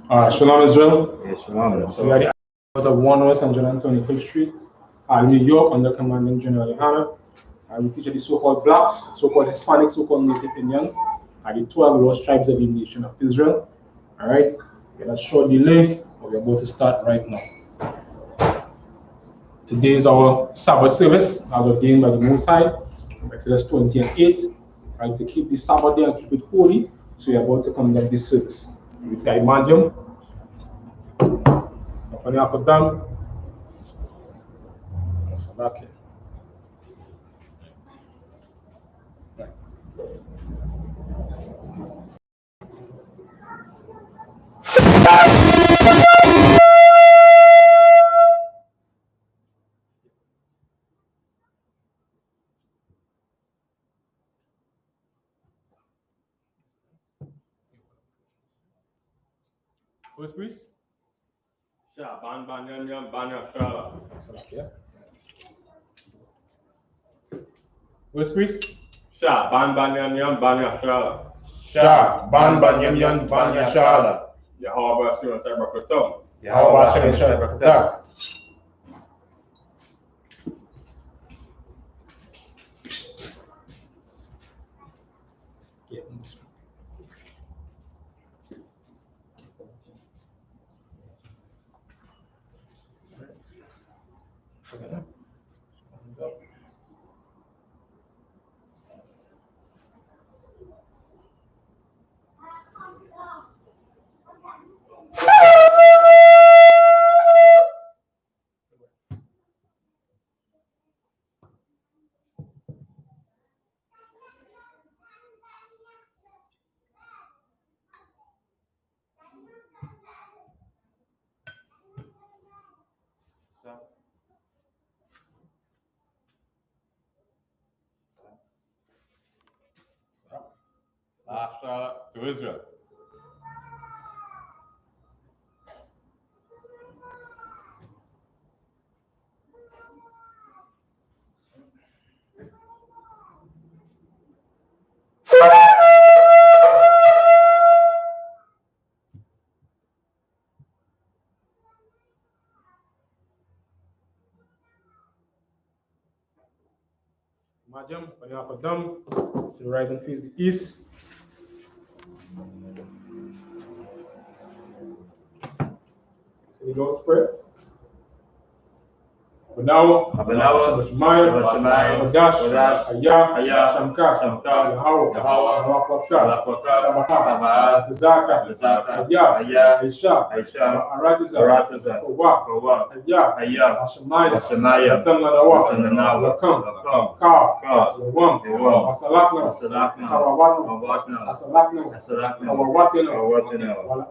Shalom Israel. Yes, shalom. We are out of 1 West 125th Street, New York, under commanding General Yohanna. We teach the so-called blacks, so-called Hispanic, so-called Native Indians, the 12 lost tribes of the nation of Israel. All right, get a short delay, but we're about to start right now. Today is our Sabbath service, as ordained by the Most High, Exodus 20:8. Right, to keep the Sabbath day and keep it holy, so we're about to conduct this service. We say, Imagine. Done. First priest? Ban ban yam yam ban ya shala. First priest? Ban ban yam yam ban ya shala. Ban ban yam yam ban ya shala. Yahweh Shua Sabbath. Yahweh Sabbath. Shala to Israel. Imagine when you have a dam, to the rise and face the east. See the Lord's Prayer. Abanawa, Shemaya, Wadash, Aya, Shamka, Yahweh, Sabbath, Zaka, Aya, Isha, Aratiza, Kowa, Aya, Shemaya, Tanadawa, Wakam, Ka, Wam, Asalakna, Hawawatna, Asalakna, Hawawatina, Wala,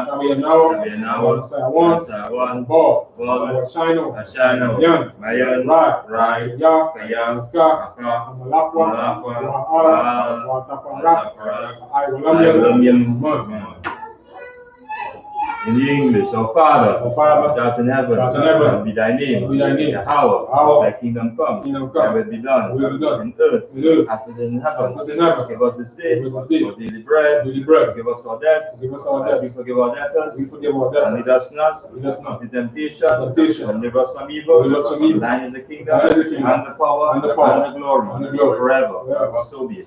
Tabianawa, Sayawan, Bo, Shino, Yan, Rai, Ya, Ka, Amalakwa, Wataparak, I In the English, our Father, which art in heaven, hallowed be thy name. Yahweh, thy kingdom come, thy will be done, in earth as it is in heaven. Give us this day our daily bread. Give us our debts, as we forgive our debtors. And lead us not into temptation, but deliver us from evil. Thine is the kingdom, and the power, and the glory, forever. So be it.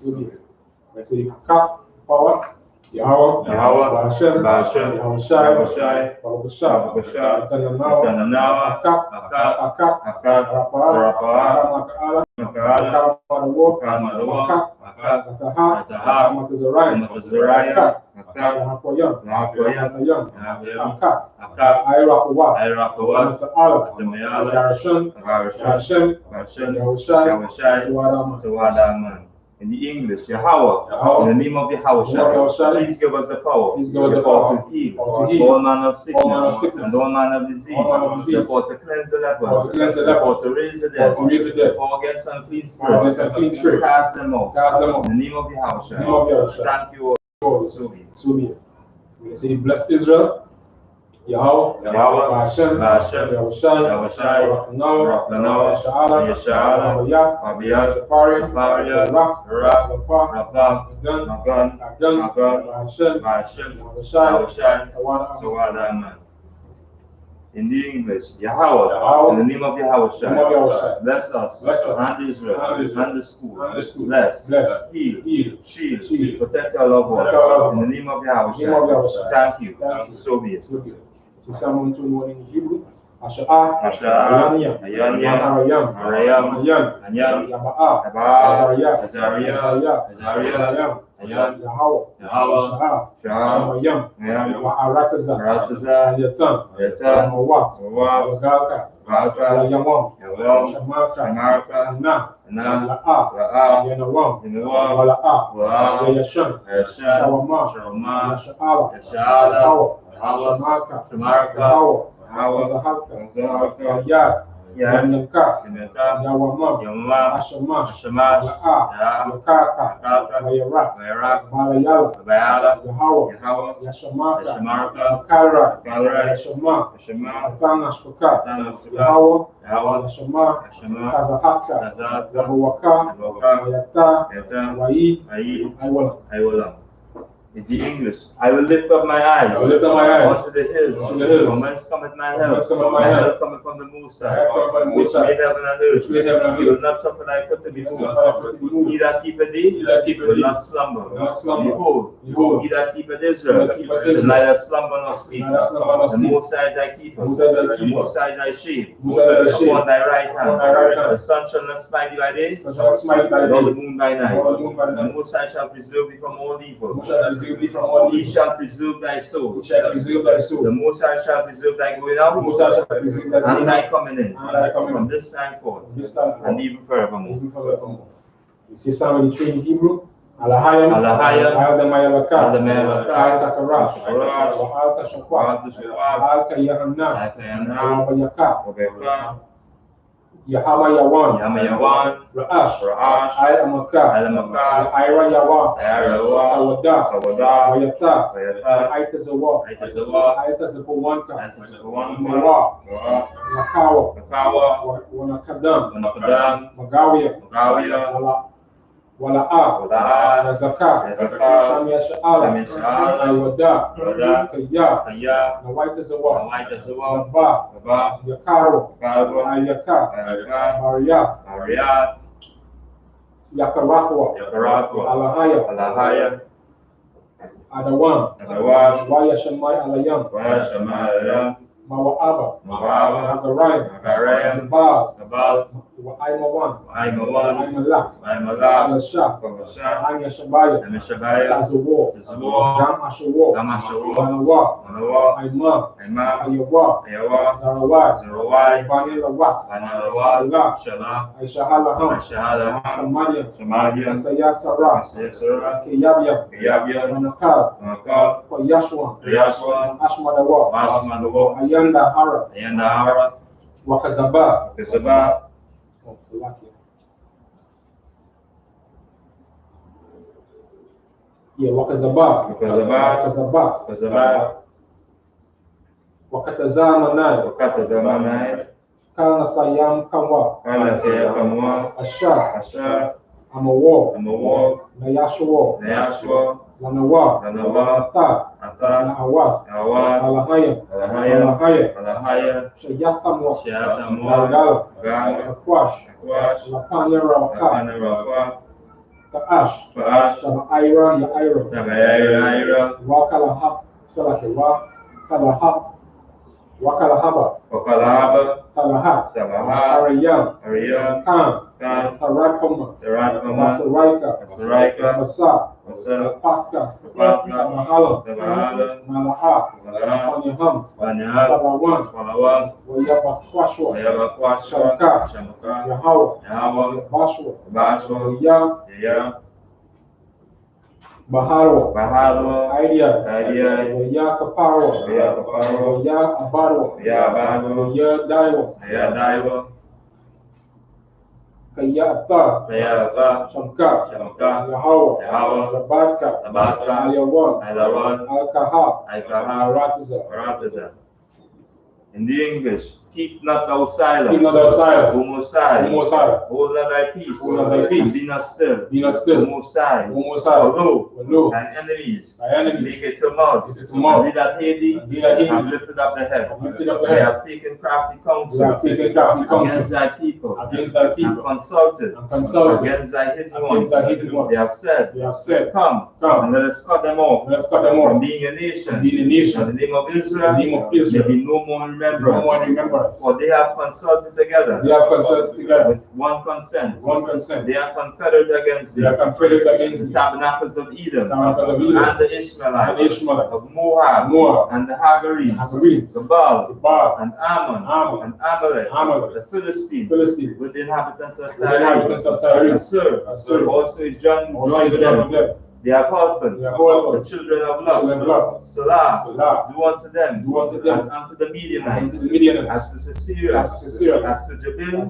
Let's see, power. Yahweh, Hashem, Yahushai, Baruch Tananawa, Akak, Rapa'ala, Ataha, Matazariah, Hakoyam, Akak, Irapawa, Mata'ala, Hashem, Yahushai, Tuwadaman. In the English, Yahweh, in the name of Yahweh, please give us the power, the power to heal all manner of sickness and all manner of disease, the power to cleanse the lepers, the power to raise the dead, the power against unclean spirits, to cast them out. In the name of Yahweh, thank you all. So be it. We say, bless Israel. Yahweh, Hashem, Yahushai, Rabbana, Yeshala, Abiyah, Safaria, Rafa, Agan, Hashem, Yahushai, Tawana. In the English, Yahweh, in the name of Yahweh, bless us, and Israel, and the school, bless, heal, shield, protect our loved ones. In the name of Yahweh, thank you, so be it. Someone to know in Hebrew, Asha'a, Ayam, Azariah, Yahweh, Shamayam, Arataza, Yatan, Mawat, Galka, Yamam, Shamaka, La'a, Yanawam, Wala'a, Yasham, Shawama, Yasha'ala, Shamaka, Zahaka, Yanka, Yawamam, Ashama, La'a, Yakaka, Wayarak, Balayala, Yahweh, Yashamaka, Kalra, Yashama, Athana Shkuka, Yahweh, Yashama, Kazahaka, Wawaka, Wayata, Wai, Iwala. In the English, I will lift up my eyes unto the hills, from whence cometh my help. My help cometh from the Most High, which made heaven and earth. He will not suffer thy foot to be moved. He that keepeth thee will not slumber. Behold, he that keepeth Israel will neither slumber nor sleep. The Most High is thy keeper, the Most High is thy shade upon thy right hand. The sun shall not smite thee by day, nor the moon by night. The Most High shall preserve thee from all evil. He shall preserve thy soul. The Most High shall preserve thy going out and thy coming in from this time forth and even forevermore. You see some of the tree in Hebrew? Alahayam, Aldamayalaka, Altakarash, Alta Shakwa, Alka Yahanna, Albayaka, Yahama Yawan, Ra'ash, Ayamaka, Ira Yawan, Sawada, Wayata, Aitazawanka, Mawa, Nakawa, Wanakadam, Magawia, Wala'a, Razaka, Shamia Sha'ala, Aywada, Kaya, Nawaitazawa, Naba, Yakaro, Ayaka, Maria, Yakarafwa, Alahaya, Adawan, Waya Shamai Alayam, Mawa'aba, Hagarayim, Nabal, Aimawan, Aimalak, Alashaf, Anya Shabaya, Tazawo, Gam Ashawo, Manawa, Aima, Ayawa, Zarawai, Banilawat, Shala, Aishahalaham, Shamadian, Saya Sarah, Kiyabia, Manakal, Yashwan, Ashmadawa, Ayanda Hara, Wakazaba, Wakazaba, Wakatazamanai, Kana Sayam Kamwa, Asha, Amawo, Nayashwa, Lanawa, Ata, Naawath, Alahaya, Shayatamwa, Galgala, Akwash, Lapanya Raka, Kaash, Shabaira, Yaira, Wakalahaba, Talahat, Ariyam, Khan, Tarakoma, Masaraika, Masa, Pafka, Mahala, Malaha, Panyaham, Palawan, Wayabakwashwa, Shamka, Yahweh, Bashwa, Ya, Baharo, Idea, Ya Kaparo, Ya Abaro, Ya Daiwa, Kayata, Shamka, Yahweh, Rabadka, Ayawan, Alkaha, Arataza. In the English, keep not thou silence. Keep not thou silent. O Most High. O Most High. Hold not thy peace. Hold not thy peace. And be not still. Be not still. O Most High. O Most High. Although thine enemies make a tumult, and they that hate thee have lifted up the head. They have taken crafty counsel against thy people. And consulted against thy hidden ones. They have said, Come, and let us cut them off. From being a nation. And the name of Israel may be no more remembrance. For they have consulted together. With one consent. They are confederate against thee. The tabernacles of Edom. And the Ishmaelites. Of Moab. And the Hagarenes. The Baal. And Ammon. And Amalek. The Philistines. With the inhabitants of Tyre. Assur also is joined with them. They are husbands, the children of love. Salah, do unto them as unto the Midianites, as to Sisera, as to Jabin, at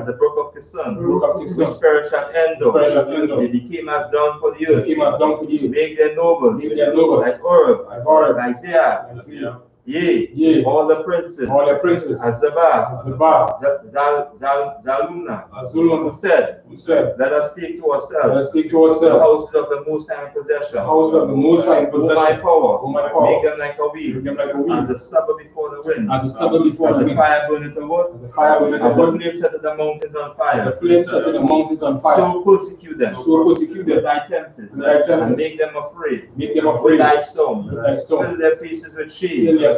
the brook of Kison, which perished at Endor. They became as dung for the earth. Make their nobles like Oreb, like Isaiah. Yea, all the princes, as Zabah, Zalmunna, who said, let us take to ourselves the houses of the Most High in possession. O my power, make them like a wheel, as the stubble before the wind, as the fire burneth the wood, as the flame setteth the mountains on fire. So persecute them with thy tempest, and make them afraid with thy storm. Fill their faces with shame, that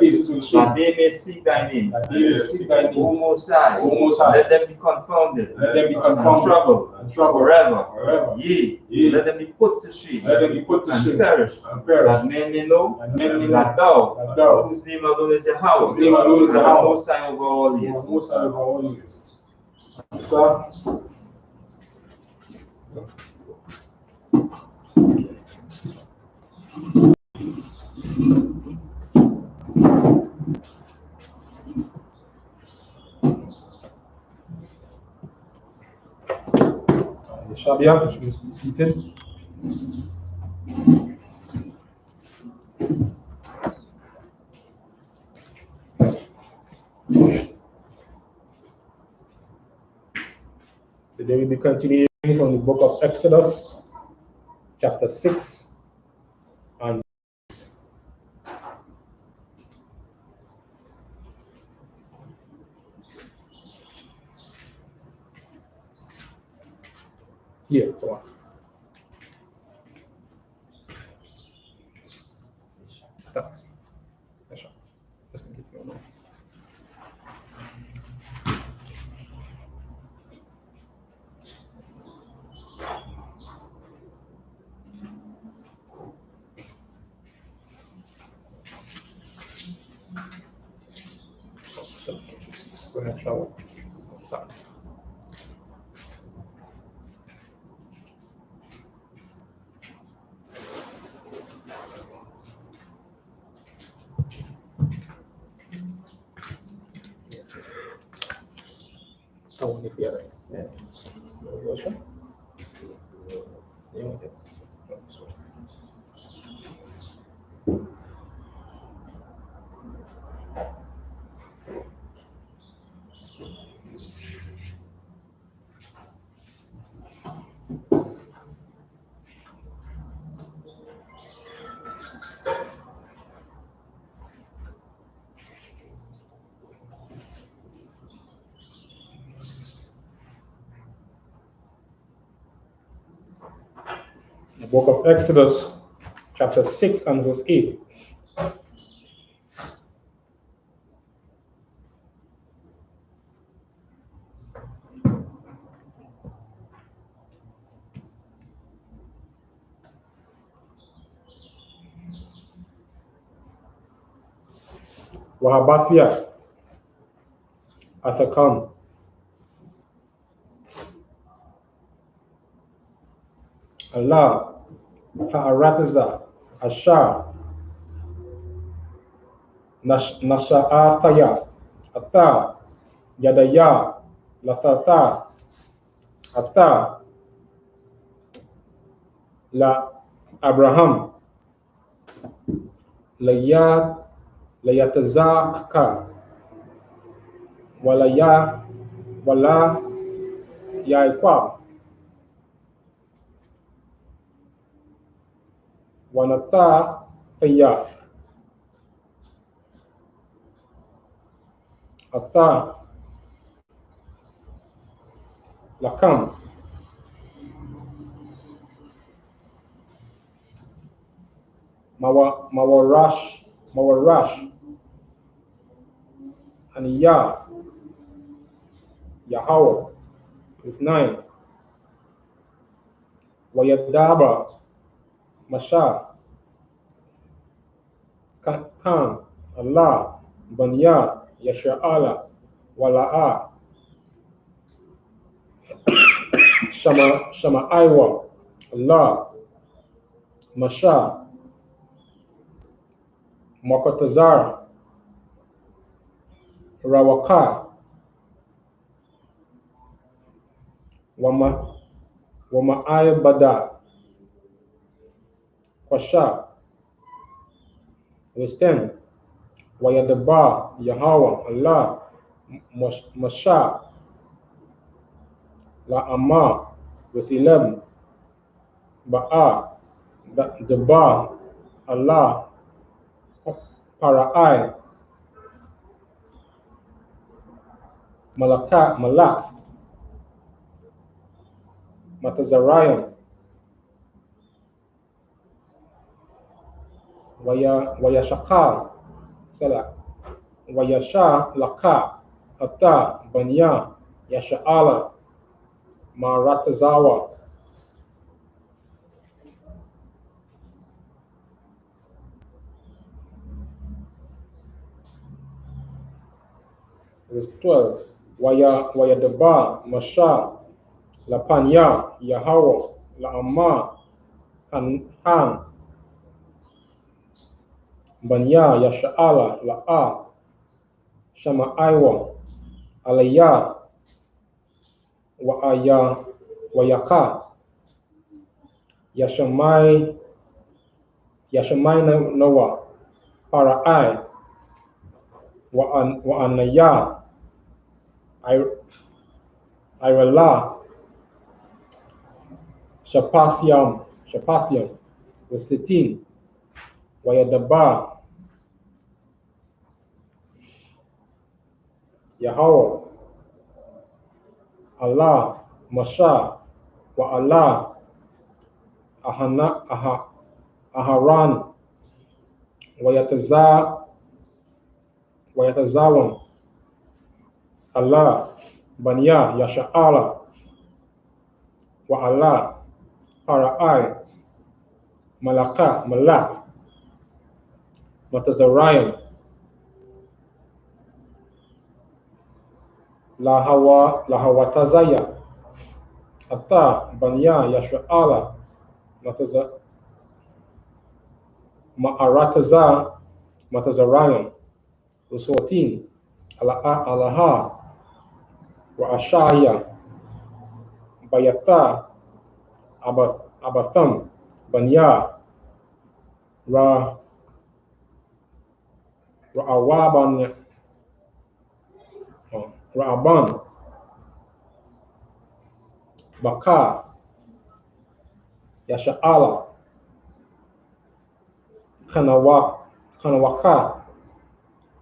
they may seek thy name. O Most High, let them be confounded, and troubled forever. Yea, let them be put to shame, and perish, that men may know that thou, whose name alone is Yahweh, and the Most High over all the earth. Sir? Shabia, you should be seated. Today we'll be continuing from the book of Exodus, chapter 6 and here, come on. Just in case you don't know. So, let's go ahead and shower. Start. I want it here. Yeah. The book of Exodus, chapter 6 and verse 8. Wahabathia, Athakam. Allah, Ha'arataza, Ashar, Nasha'athaya, Ata, Yadaya, Lasata, Ata, La Abraham, Layatazaka, wala I.S.U.P.K wanata taya ata lakam mawarash aniya Yahweh is 9 wayadaba masha kan Allah banya yasha'ala wala'a shama aiwa Allah masha makotazar rawaka wama aibada kwasha verse 10 wayadaba Yahweh Allah masha la amma verse 11 ba'a the ba Allah para'ai malak matazarayan wayashaka sala wayasha laka ata banya yasha'ala maratazawa verse 12 wayadaba masha lapanya Yahweh la amma han banya yasha'ala la'a shama aiwa alaya wayaka yashamai nawa para'ai wa anaya irala shapathium verse 13 wayadaba Yahweh Allah masha wa Allah aharan wayatazawan Allah banya yasha'ala wa Allah para'ai malak matazarayan lahawatazaya ata banya yasha'ala ma'arataza matazarayan verse 14 alaha wa ashaya bayata abatham banya ra'aban baka yasha'ala khanawaka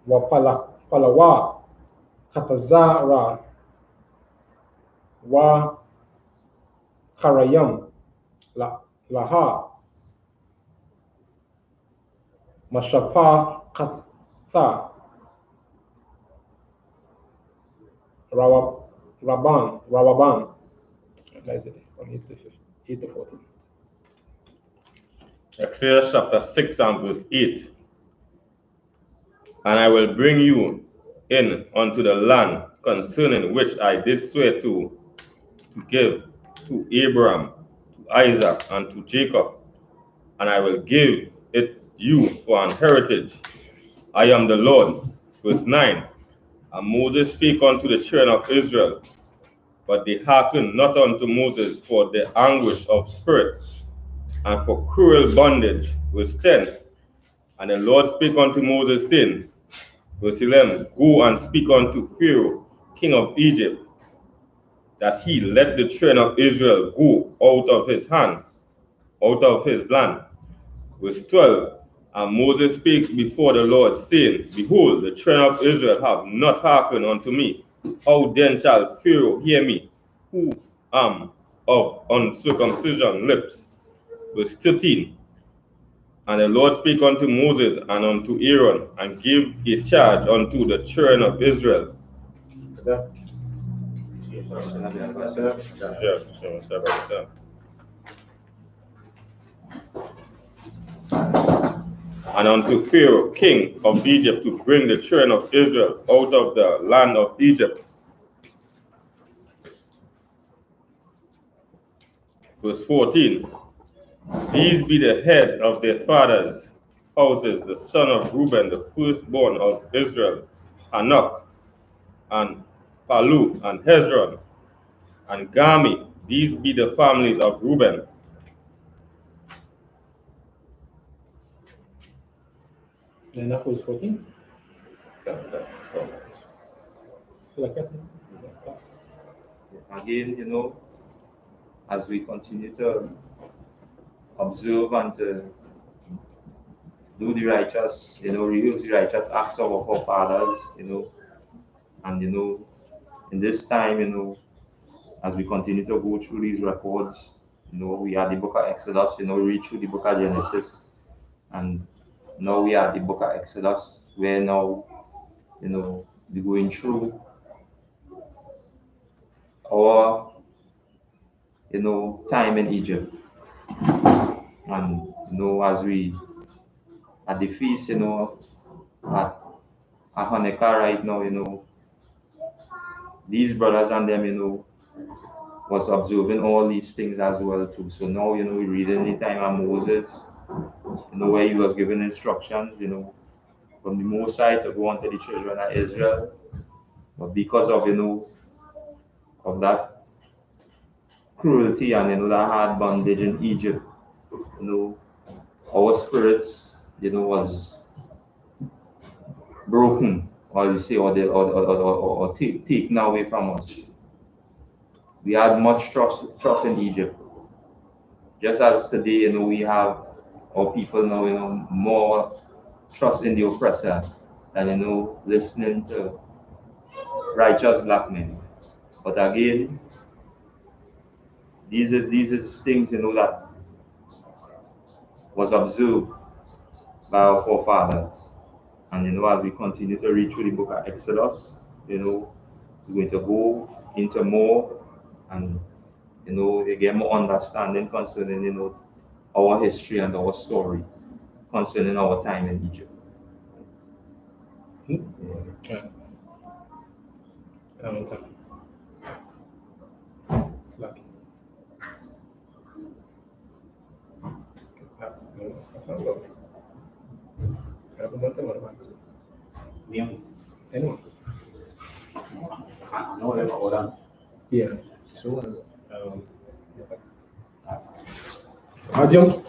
wa palawa katazara wa karayam laha mashapa kata rawaban. That is it from 8 to 14. Exodus chapter 6 and verse 8. And I will bring you in unto the land concerning which I did swear to give to Abraham, to Isaac, and to Jacob, and I will give it you for an heritage. I am the Lord. Verse 9. And Moses spake unto the children of Israel, but they hearkened not unto Moses for the anguish of spirit and for cruel bondage. Verse 10. And the Lord spake unto Moses, saying, verse 11, Go and speak unto Pharaoh king of Egypt, that he let the children of Israel go out of his hand, out of his land. Verse 12, and Moses spake before the Lord, saying, Behold, the children of Israel have not hearkened unto me. How then shall Pharaoh hear me, who am of uncircumcision lips? Verse 13, and the Lord spake unto Moses and unto Aaron, and gave a charge unto the children of Israel. And unto Pharaoh, king of Egypt, to bring the children of Israel out of the land of Egypt. Verse 14, these be the heads of their fathers' houses, the son of Reuben, the firstborn of Israel, Hanok, and Palu, and Hezron, and Gami. These be the families of Reuben. And that was 14. So like I said, again, as we continue to observe and to do the righteous, reveals the righteous acts of our forefathers, and in this time, as we continue to go through these records, we are the book of Exodus, we read through the book of Genesis, and now we are the book of Exodus, where now, we're going through our, time in Egypt. And, as we, at the feast, at Hanukkah right now, these brothers and them, was observing all these things as well too. So now, we read in the time of Moses, where he was given instructions, from the Most High to go on to the children of Israel. But because of, of that cruelty and, that hard bondage in Egypt, our spirits, was broken, or you say, or taken away from us. We had much trust in Egypt. Just as today, we have our people now, more trust in the oppressor than, listening to righteous black men. But again, these are things, that was observed by our forefathers. And, as we continue to read through the book of Exodus, we're going to go into more and, get more understanding concerning, our history and our story concerning our time in Egypt. yeah. It's lucky. Anyone? Yeah. So, Ajam.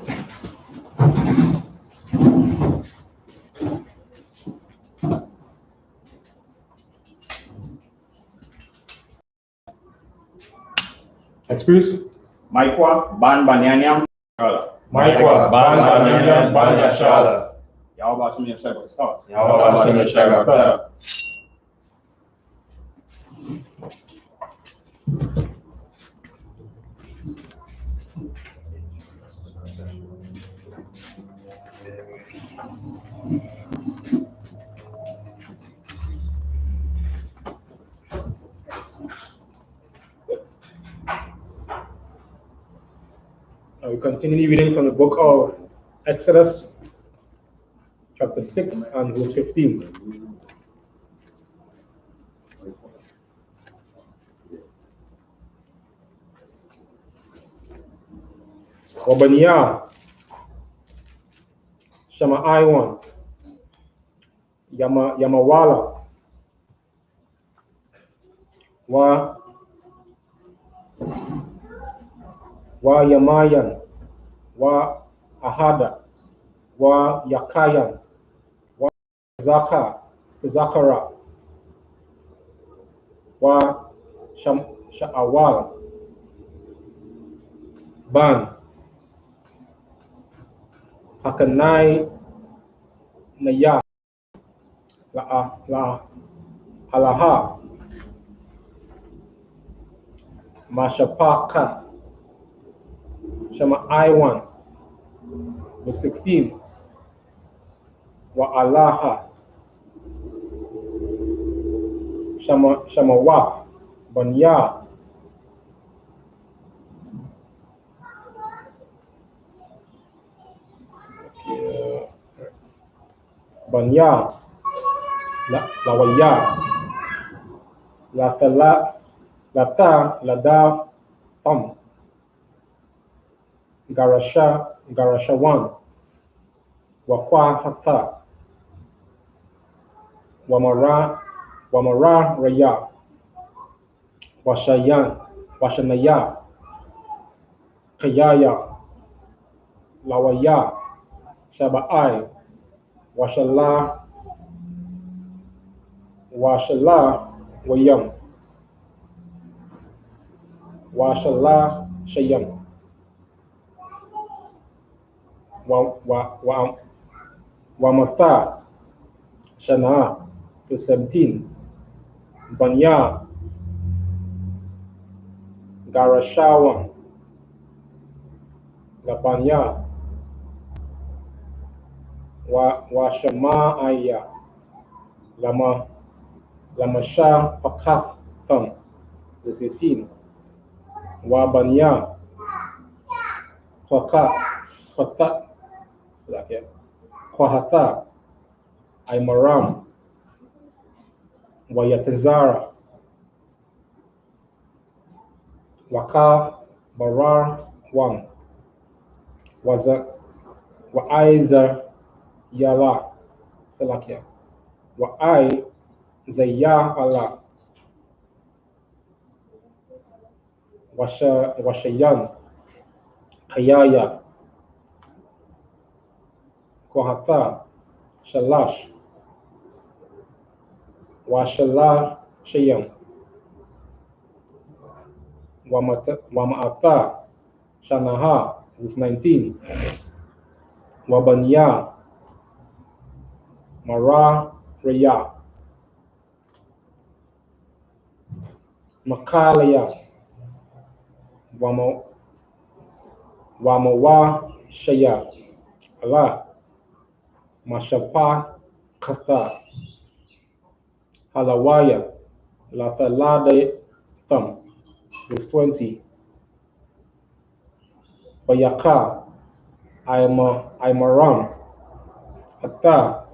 Experience. Maikwa ban banyanyam shala. Maikwa ban banyanyam ban shala. Yahweh sumi Sabbath. Yahweh sumi Sabbath. We continue reading from the book of Exodus, chapter 6 and verse 15. Obaniah, Shama Iwan, Yamawala, Wa Yamayan, Wa Ahada, Wa Yakayan, Wa Zakara, wa Sha'awal, Ban, Hakanai Naya, La Alaha, Mashapakath, Shama I1, verse 16, Wa Alaha, Shama Waf, Banya, Banya, Lawaya, Lata, Lada, Tam, Garashawan, Wakwa Hatha, Wamara Raya, Washanaya, Kayaya, Lawaya, Shaba'ai, Washala, Wayam, Washala, Shayam, Wamatha, Shana, to 17, Banya, Garashawan, Labanya, Washama'aya, Lamasha Pakatham, verse 18, Wabanya, Kwahata, Aimaram, Wayatazara, Waka Barar 1, Wa'aiza Yala, Salakia, Wa'ai Zaya Allah, Washayan, Kayaya, Kohata, Shalash, Washala Shayam, Wama'ata, Shanaha, verse 19, Wabanya, Mara Raya, Makalaya, Wamawa Shaya, Allah, Mashapa Katha, Halawaya, Lathalade Thumb, verse 20, Bayaka, Aimaram, Hatta,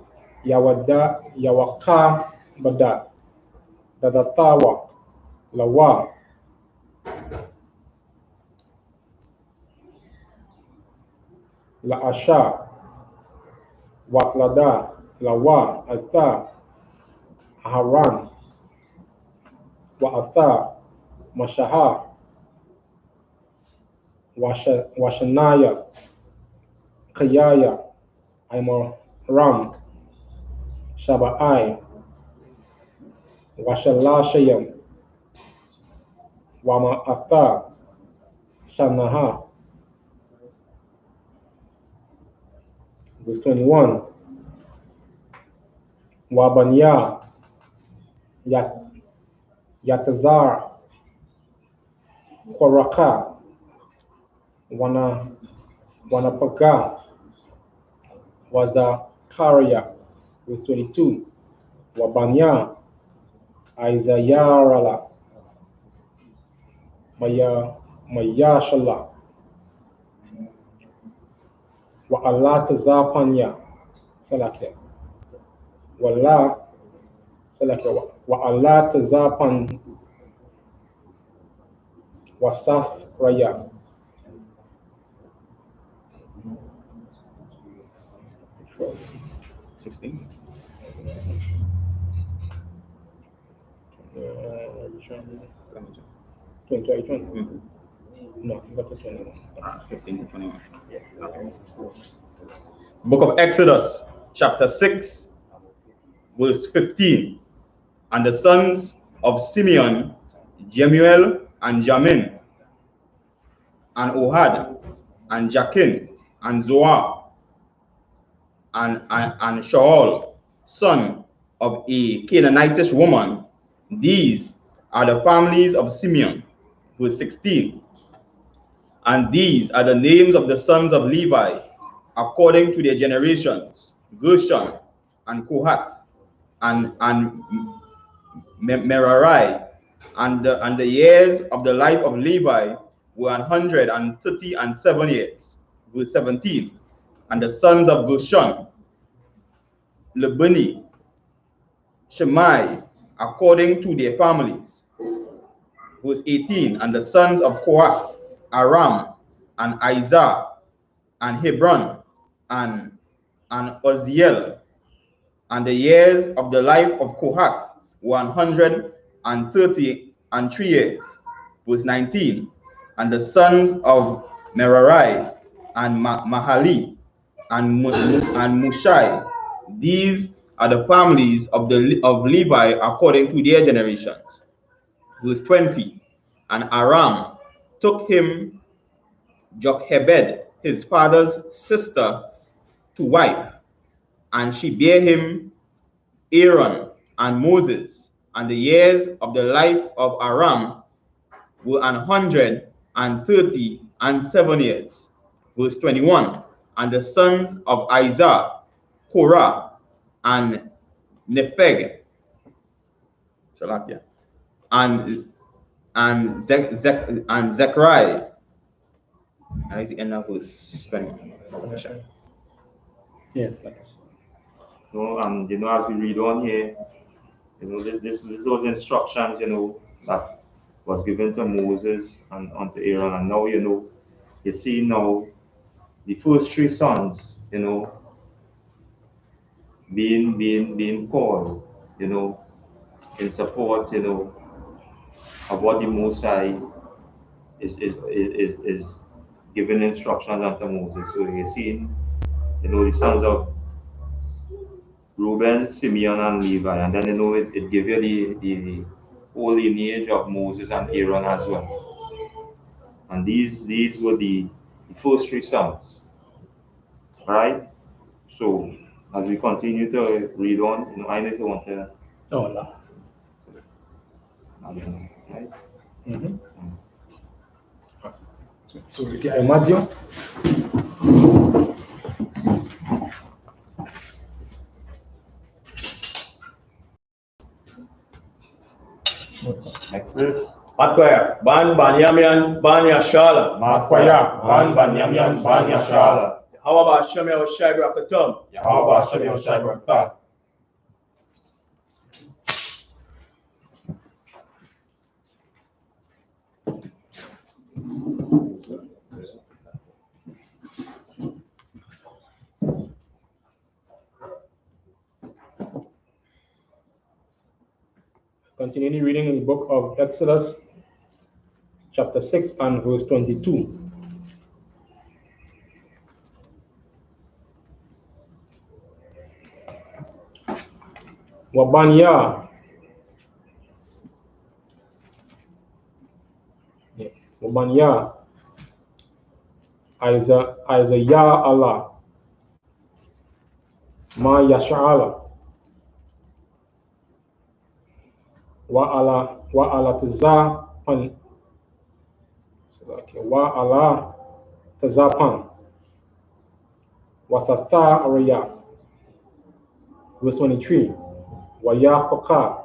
Yawaka Bada, Dadatawa, Lawa, La'asha, Watlada, Lawa, Atha, Aharan, Wa'atha, Mashaha, Washanaya, Kayaya, Aimaram, Shaba'ai, Washalashayam, Wama'atha, Shanaha, verse 21, Wabanya, Yatazar, Koraka, Wanapaga, Wazakaria, verse 22, Wabanya, Isayarala, Mayashala, Wa'alatazapanya, Salakia, Wa'alatazapan, Wasaf Raya, 16. No, you got the 21. 15 to 21. Okay. Book of Exodus, chapter 6, verse 15. And the sons of Simeon, Jemuel, and Jamin, and Ohad, and Jachin, and Zoar, and Shaul, son of a Canaanitish woman. These are the families of Simeon. Verse 16. And these are the names of the sons of Levi, according to their generations: Gershon, and Kohath, and Merari. And the years of the life of Levi were 137 years. Verse 17. And the sons of Gershon, Lebani, Shemai, according to their families. Verse 18. And the sons of Kohath, Aram, and Izhar, and Hebron, and Uzziel. And the years of the life of Kohath were 133 years. Verse 19. And the sons of Merari, and Mahali, and Mushai. These are the families of Levi according to their generations. Verse 20. And Aram took him Jochebed, his father's sister, to wife, and she bare him Aaron and Moses. And the years of the life of Aram were 137 years. Verse 21. And the sons of Izhar, Korah, and Nepheg, and Zechariah. I think end of verse 20. Yes. So, as we read on here, this those instructions, that was given to Moses and unto Aaron, and now, you see now the first three sons, being called, in support, of what the Most High is giving instructions unto Moses. So you see, the sons of Reuben, Simeon, and Levi, and then it gives you the whole lineage of Moses and Aaron as well. And these were the first three sons. Right? So as we continue to read on, I need to want to. Oh, no. Right? Mm-hmm. So you see, I imagine. Next verse. Matkwaya, Ban Banyamian, Banya Shala. Matkwaya, Ban Banyamian, Banya Shala. How about Shemel Shibra Katum? Yahweh Shem Shai. Continuing reading in the book of Exodus, chapter 6 and verse 22. Wabanya. Wabanya. Isaiah Allah. Ma Yasha'ala. Wa ala tazapan. Wa ala tazapan. Wasata araya. Verse 23. Wa Yafoka.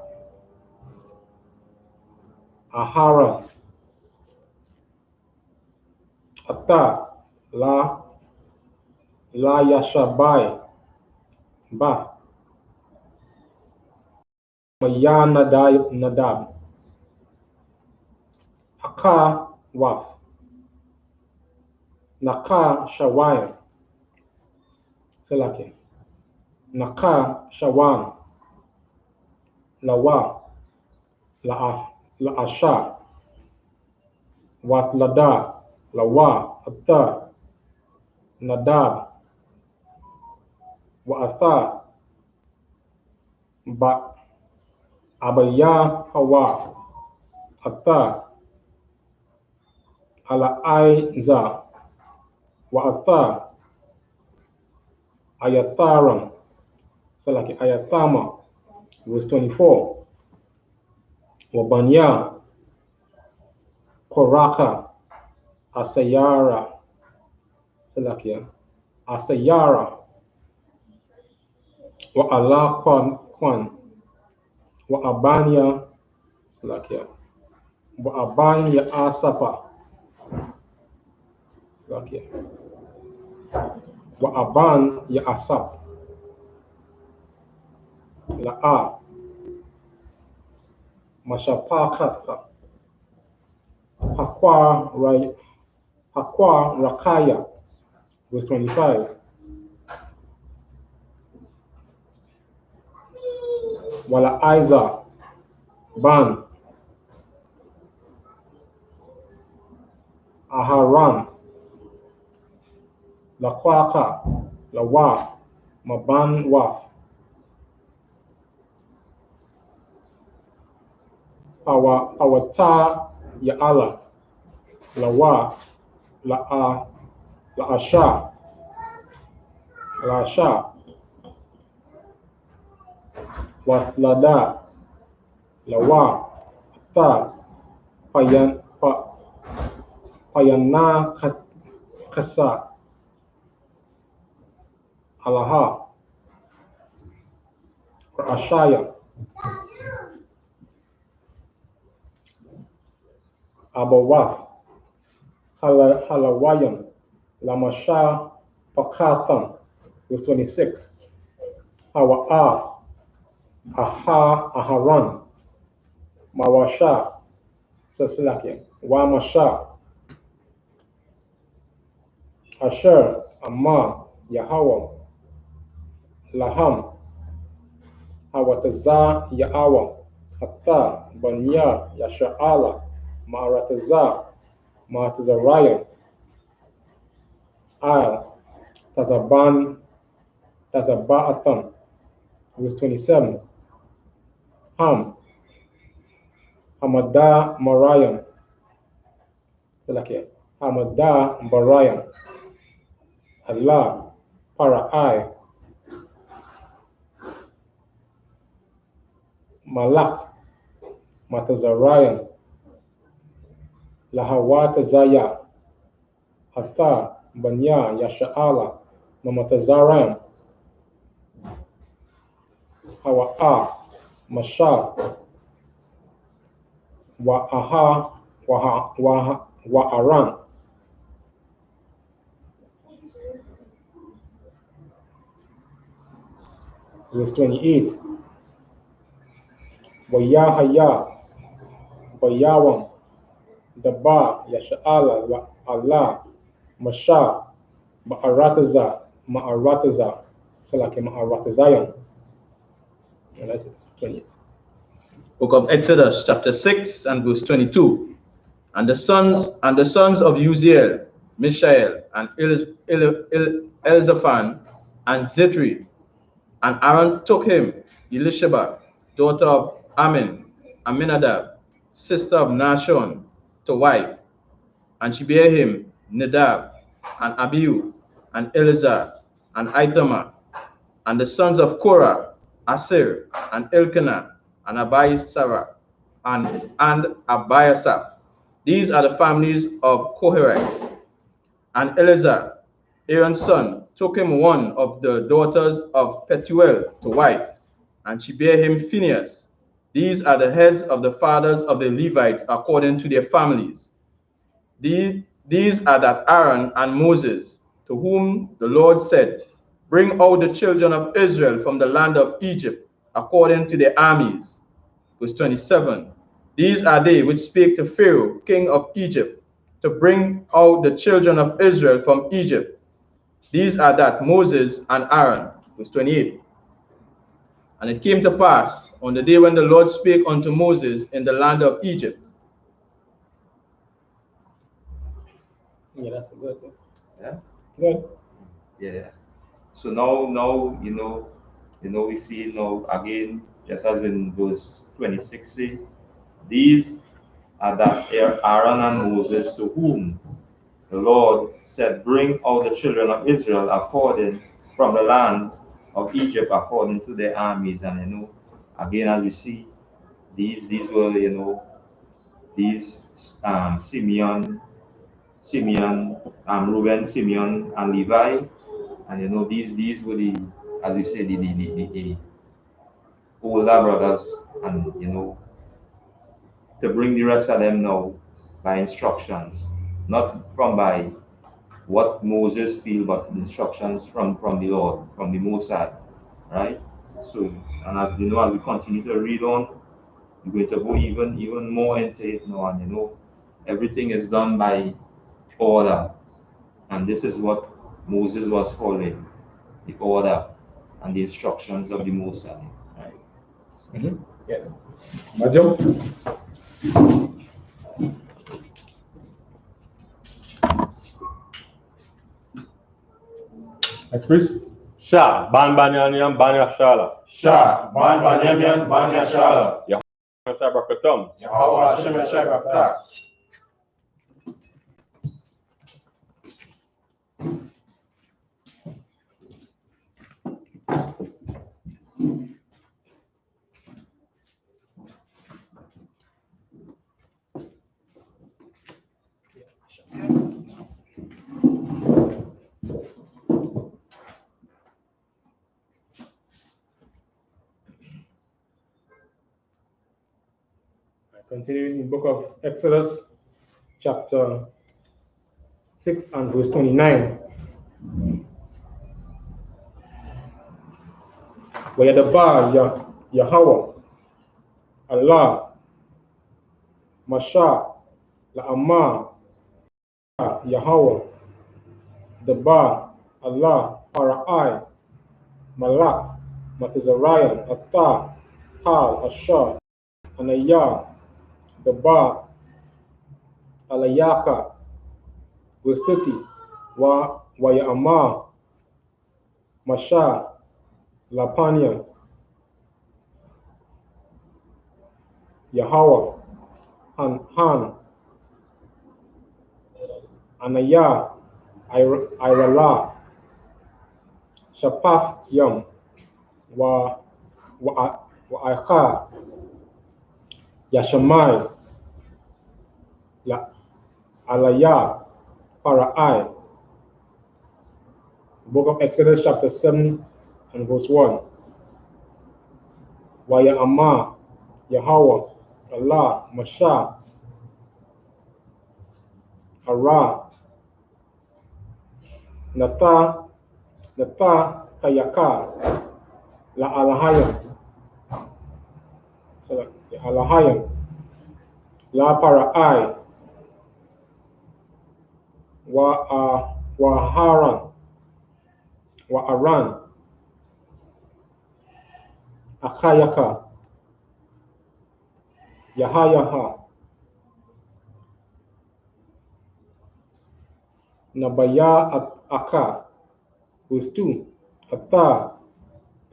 Ahara. Ata la Yashabai. Bath. Ya Nadab. Haka Waf. Naka Shawaya. Selake. Naka Shawan. Lawa. La Asha. Wat Lada. Lawa. Atta. Nadab. Wa Atha. Abaya Hawa Ata Ala Aiza Wa Ata Ayataram. So like Ayatama, verse 24. Wabanya Koraka Asayara. So like Asayara. Wa Allah Kwan. Wa Abanya. So like Wa Abanya Asapa. So like Wa Aban Ya Asap. La A. Mashapakatha. Hakwa Rakaya, verse 25. Wala Isa Ban Aharan Lakwaka Lawa Maban Waf Pawata Yaala Lawa La Asha Waslada Lawa Ta Payana Kasa Alaha Ashaya Abawath Halawayan Lamasha Pakatan, verse 26. Hawa'a Aharan Mawasha Sasilaki Wamasha Asher Amma Yahweh Laham Hawataza Ya'awa Hatta Banya Yasha'ala Ma'arataza Ma'atazarayan Al Tazaba'atan, verse 27. Hamada Marayan, Hamada Barayan, Allah Para'ai, Malak Matazarayan, Lahawatazaya, Hatha Banya Yasha'ala Mamatazarayan, Hawa'a Mashal Wa'aha Wa'aran, verse 28. Wayahaya Bayawam Daba Yasha'ala Allah Masha Ma'arataza Salaki Ma'aratazayan. And that's it. 28. Book of Exodus, chapter 6 and verse 22. And the sons of Uziel, Mishael, and Elzaphan, and Zitri, and Aaron took him, Elisheba, daughter of Aminadab, sister of Nashon, to wife. And she bare him Nadab, and Abihu, and Eleazar, and Ithamar, and the sons of Korah, Asir, and Elkanah, and Abiasaph, and Abiasaph. These are the families of Kohathites. And Eleazar, Aaron's son, took him one of the daughters of Petuel to wife, and she bare him Phinehas. These are the heads of the fathers of the Levites according to their families. These are that Aaron and Moses, to whom the Lord said, Bring out the children of Israel from the land of Egypt, according to their armies. Verse 27. These are they which spake to Pharaoh, king of Egypt, to bring out the children of Israel from Egypt. These are that Moses and Aaron. Verse 28. And it came to pass on the day when the Lord spake unto Moses in the land of Egypt. Yeah, that's good. Yeah. Good. Yeah. So now we see now again just as in verse 26 say, these are that Aaron and Moses, to whom the Lord said, bring out the children of Israel according from the land of Egypt according to their armies. And again, as we see, these were these Simeon, Reuben, Simeon, and Levi, and these were the, as we say, the older brothers, and to bring the rest of them now by instructions, not from by what Moses feel, but instructions from the Lord, from the Most High, right? So, and as as we continue to read on, we're going to go even more into it now, and everything is done by order, and this is what Moses was following, the order and the instructions of the Most High, right? Yeah. Majum. Chris. Sha, ban banyam banya shala. Sha, ban banyam banya shala. Yahweh Shabakatum. Yahweh Hashem Shabbath. Continuing in the book of Exodus, chapter 6 and verse 29. Where the bar Yahweh, Allah, Masha, La'amah, Yahweh, the bar, Allah, Para'ai, Malak, Matazarian, Atta, Kal, Ashar, Anayah, the bar, Alayaka, verse 30, Wayamah, Masha, Lapania, Yahweh, Han, Anayah, Irala, Shapath Yam, Wa'acha, Yashamai, Alaya, Para'ai. Book of Exodus, chapter 7 and verse 1. Wayamah, Yahweh, Allah, Masha, Ara, Nata, Kayaka, La Alahayam, Alahayam, La Para'ai, Waharan, Wa'aran, Akayaka, Yahayaha, Nabaya Aka, verse 2, Atta,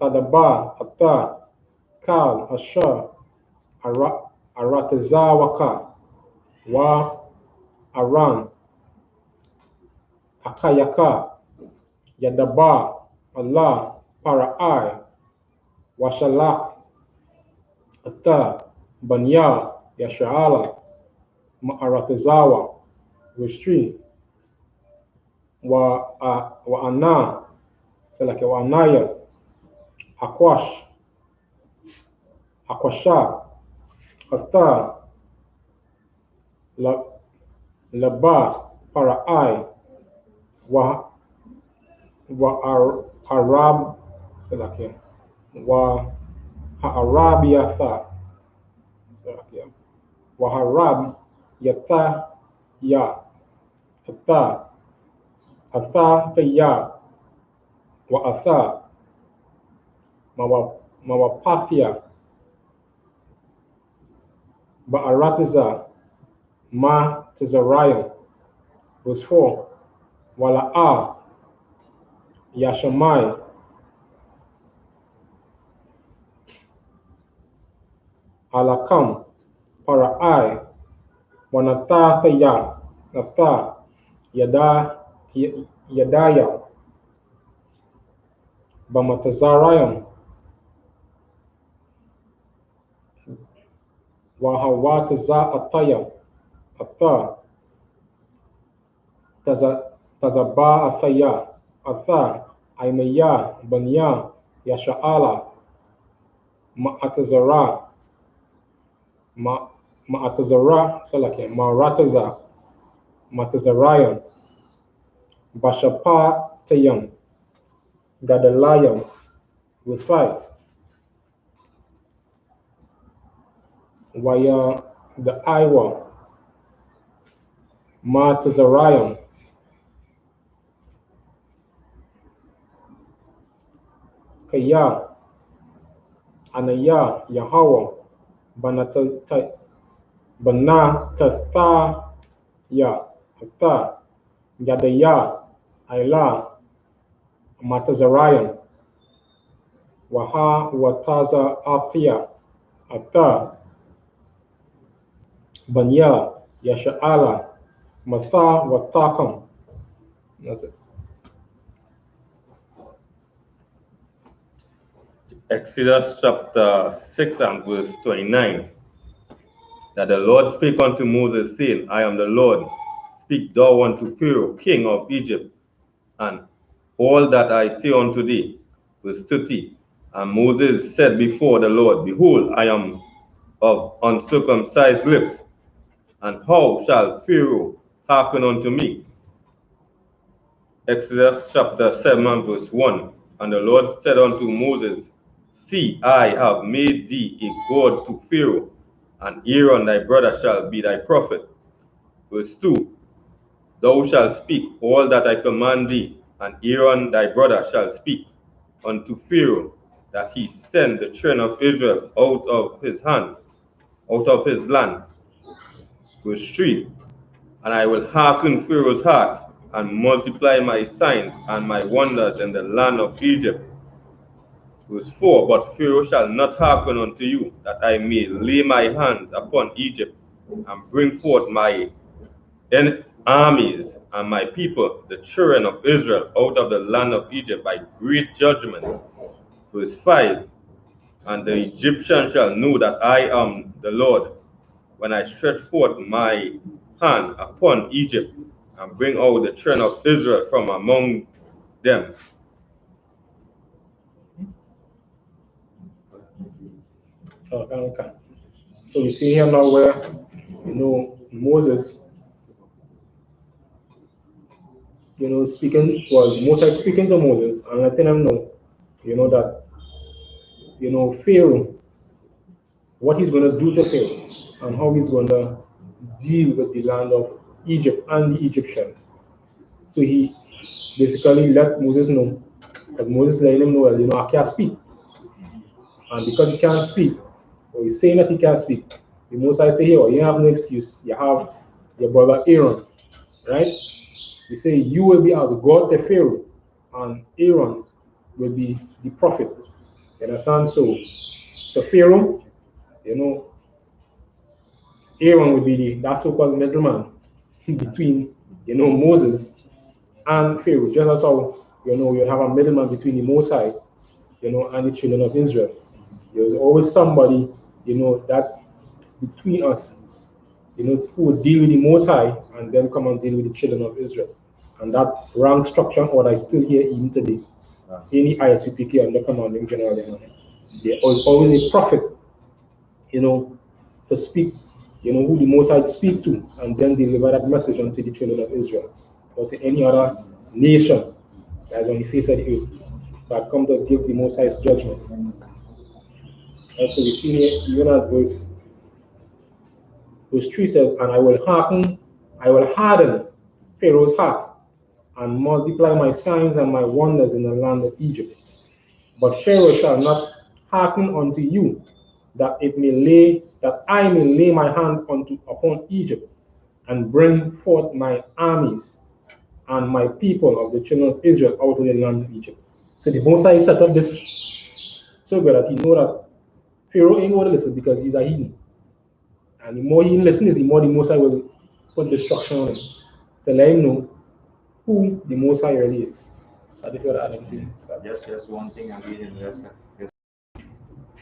Tadaba, Atta, Kal, Ashar, Aratazawaka, Wa, Aran, Akayaka, Yadaba, Allah, Para'ai, Washalak, Atta, Banya, Yashala, Ma'aratazawa, verse 3, Wa'ana, Wa'anaya, Akwash, Akwasha, Atta, Laba, Para'ai, Harab, Ha'arabiyatha, Waharab, Yata, Ya, Atta, Taya, Wa'atha, Mawapathia, Ba'aratiza, Ma Tizariah, verse 4, Wala'a, Yashamai, Alakam, Parai, Wanata Thaya, Nata, Yadaya, Bamatazarayam, Wahawataza Ataya, Ata, Tazaba Athaya, Atha, Aimaya, Banya, Yasha'ala, Ma'atazara, Ma'atazara, Salake, Ma'rataza, Matazarayam, Bashapatayam, Gadalayam, verse 5. Waya the Iwa, Matazarayam, Kaya, Anaya, Yahweh, Banatataya, Hata, Yadaya, Ayla, Matazarayam, Waha, Wataza, Athia, Ata, Banya, Yasha'ala, Matha, Watakam. That's it. Exodus chapter 6 and verse 29. That the Lord spake unto Moses, saying, I am the Lord. Speak thou unto Pharaoh, king of Egypt, and all that I say unto thee. Verse 30. And Moses said before the Lord, Behold, I am of uncircumcised lips, and how shall Pharaoh hearken unto me? Exodus chapter 7 and verse 1. And the Lord said unto Moses, See, I have made thee a god to Pharaoh, and Aaron thy brother shall be thy prophet. Verse 2. Thou shalt speak all that I command thee, and Aaron thy brother shall speak unto Pharaoh, that he send the children of Israel out of his hand, out of his land. Verse 3. And I will hearken Pharaoh's heart, and multiply my signs and my wonders in the land of Egypt. Verse 4. But Pharaoh shall not hearken unto you, that I may lay my hands upon Egypt, and bring forth my armies and my people, the children of Israel, out of the land of Egypt by great judgment. Verse 5. And the Egyptians shall know that I am the Lord, when I stretch forth my hand upon Egypt, and bring out the children of Israel from among them. Okay. So you see here now where, Moses, Moses speaking to Moses and letting him know, that, Pharaoh, what he's going to do to Pharaoh and how he's going to deal with the land of Egypt and the Egyptians. So he basically let Moses know, because Moses let him know, I can't speak. And because he can't speak, or he's saying that he can't speak, the Most High say, here, you have no excuse. You have your brother Aaron, right? You say, you will be as God to Pharaoh, and Aaron will be the prophet. You understand? So, to Pharaoh, Aaron will be that so-called middleman between, Moses and Pharaoh. Just as how, you have a middleman between the Most High, and the children of Israel. There's always somebody, that between us, who would deal with the Most High and then come and deal with the children of Israel. And that rank structure order is still here even today. Any I.S.U.P.K under commanding General YAHANNA. There is always a prophet, to speak, who the Most High speak to, and then deliver that message unto the children of Israel, or to any other nation that is on the face of the earth that come to give the Most High's judgment. And so we see here, even at verse 3 says, and I will harden Pharaoh's heart, and multiply my signs and my wonders in the land of Egypt. But Pharaoh shall not hearken unto you, that I may lay my hand upon Egypt, and bring forth my armies and my people of the children of Israel out of the land of Egypt. So the Most High set up this so good that he know that Pharaoh ain't going to listen because he's a heathen. And the more he listens, the more the Most High will put destruction on him to let him know who the Most High really is. So I think what Adam saying. Just one thing again, just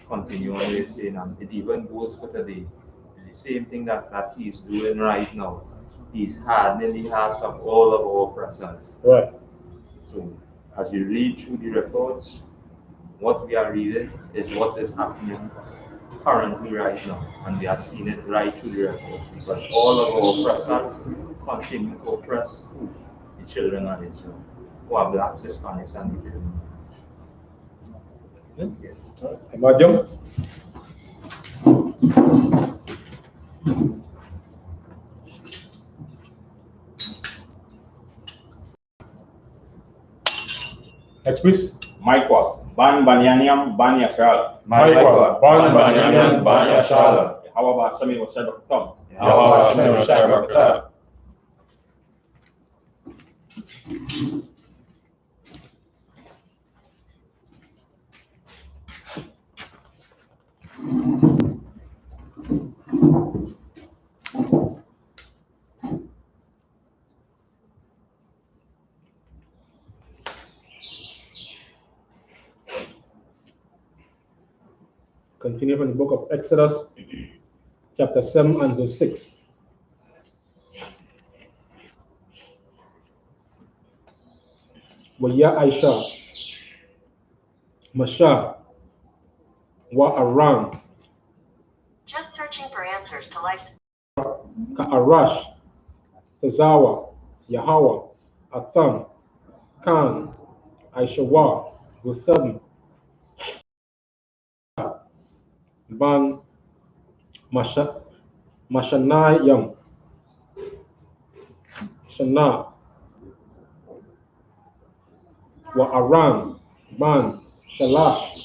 continue on what you're saying, and it even goes for today. It's the same thing that he's doing right now. He's hardening the hearts of all of our oppressors. Right. So, as you read through the records, what we are reading is what is happening currently right now, and we are seeing it right through the records, because all of our oppressors continue to oppress the children of Israel, who are blacks, Hispanics, and the children. Yes. Imagine. Next, please. Maikwa, ban banyaniam, ban yashal. Maikwa, ban banyanyan, ban SHALAM. How about Sami was Sabbath come? Yahweh Hashem Shai. Continue from the book of Exodus, chapter 7 and verse 6. Waya Aisha, Masha, Wa Aram, Just searching for answers to life's Ka'arash, Tazawa, Yahweh, Atam, Khan, Aishawa, Gusam, Ban, Mashanayam, Shana, Wa Aram, Ban, Shalash,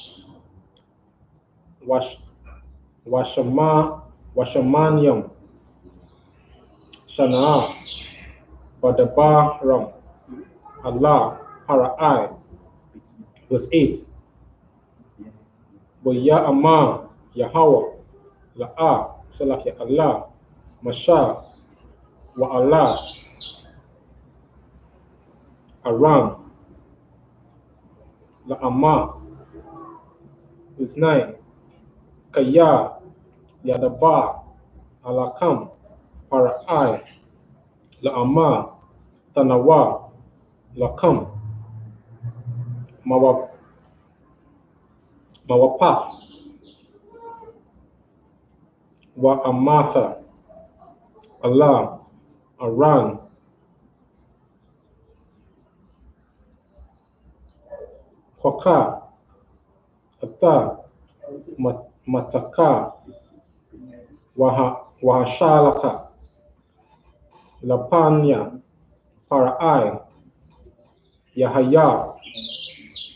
Washamanyam, Shana, Badabaram, Allah, Para'ai. Verse 8. Waya Amma, Yahweh, La'a, Salaki Allah, Masha, Wa Allah, Aram, La'amma. Verse 9. Kaya, Yadaba, Alakam, Para'ai, La'amma, Tanawa, Lakam, Mawapaf, Wa Amatha, Allah, Aran, Hoka, Ata, Mataka, Wahashalaka, Lapanya, Para'ai, Yahaya,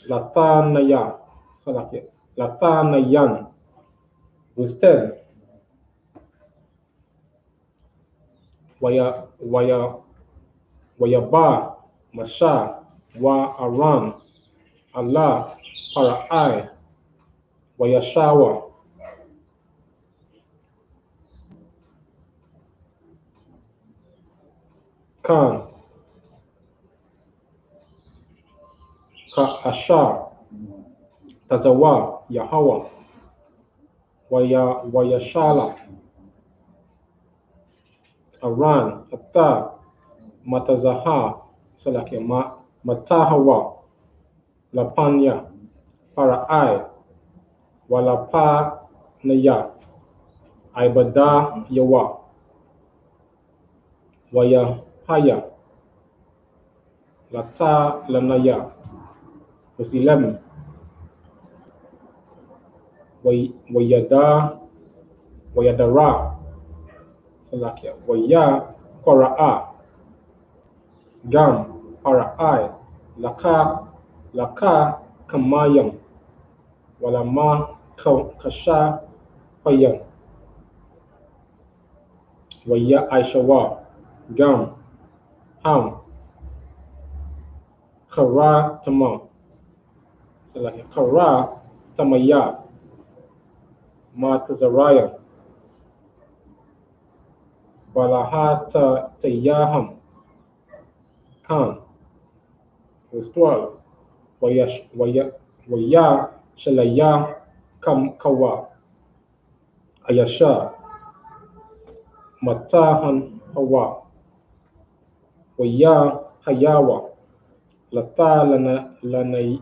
Latanaya, Latanayan. Verse 10. Wayaba, Masha, Wa Aran, Allah, Para'ai, Wayashawa, Khan, Ka'asha, Tazawa, Yahweh, Wayashala, Aran, Atta, Matazaha, Matahawa, Lapanya, Para'ai, Walapanaya, Ibada Yawa, Wayahaya, Lata Lanaya. Verse 11. Wayadara, Waya Kora'a, Gam, Para'ai, Laka Kamayam, Walama Kasha Payam, Waya Aishawa, Gam, Ham, Kara Tama, Kara Tamaya, Matazariah, Balahatayaham Khan. Verse 12. Waya Shalaya Kawa Ayasha Matahan Hawa Waya Hayawa Lata Lanaya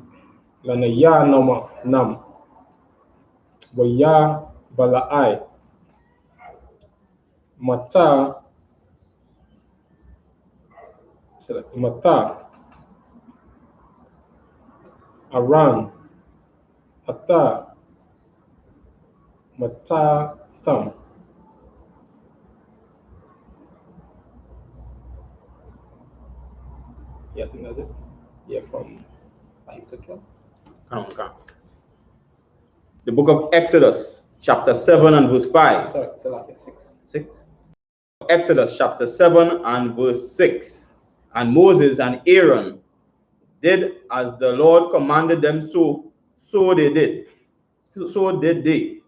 Nam Waya Balai Mata Aran Ata Mata Thumb. Yeah, I think that's it. Yeah, from I.S.U.P.K. The book of Exodus, chapter 7 and verse 5. Sorry, it's like 6. 6. Exodus chapter 7 and verse 6. And Moses and Aaron did as the Lord commanded them, so they did. So did they.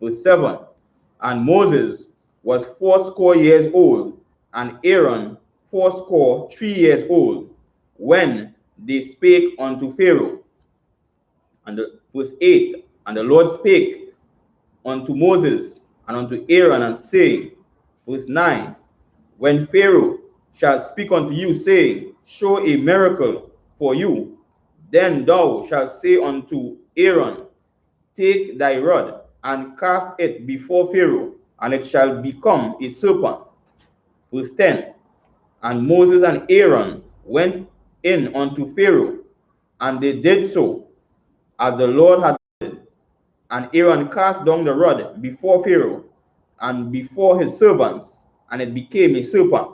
Verse 7. And Moses was 80 years old, and Aaron 83 years old, when they spake unto Pharaoh. And verse 8. And the Lord spake unto Moses and unto Aaron, and saying, verse 9, when Pharaoh shall speak unto you, saying, show a miracle for you, then thou shalt say unto Aaron, take thy rod and cast it before Pharaoh, and it shall become a serpent. Verse 10, and Moses and Aaron went in unto Pharaoh, and they did so as the Lord had said. And Aaron cast down the rod before Pharaoh and before his servants, and it became a serpent.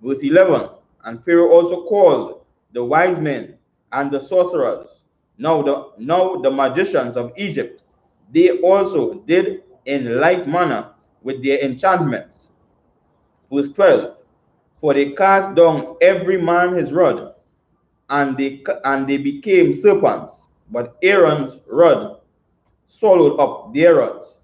Verse 11, and Pharaoh also called the wise men and the sorcerers, now the magicians of Egypt. They also did in like manner with their enchantments. Verse 12, for they cast down every man his rod, and they became serpents, but Aaron's rod swallowed up their rods.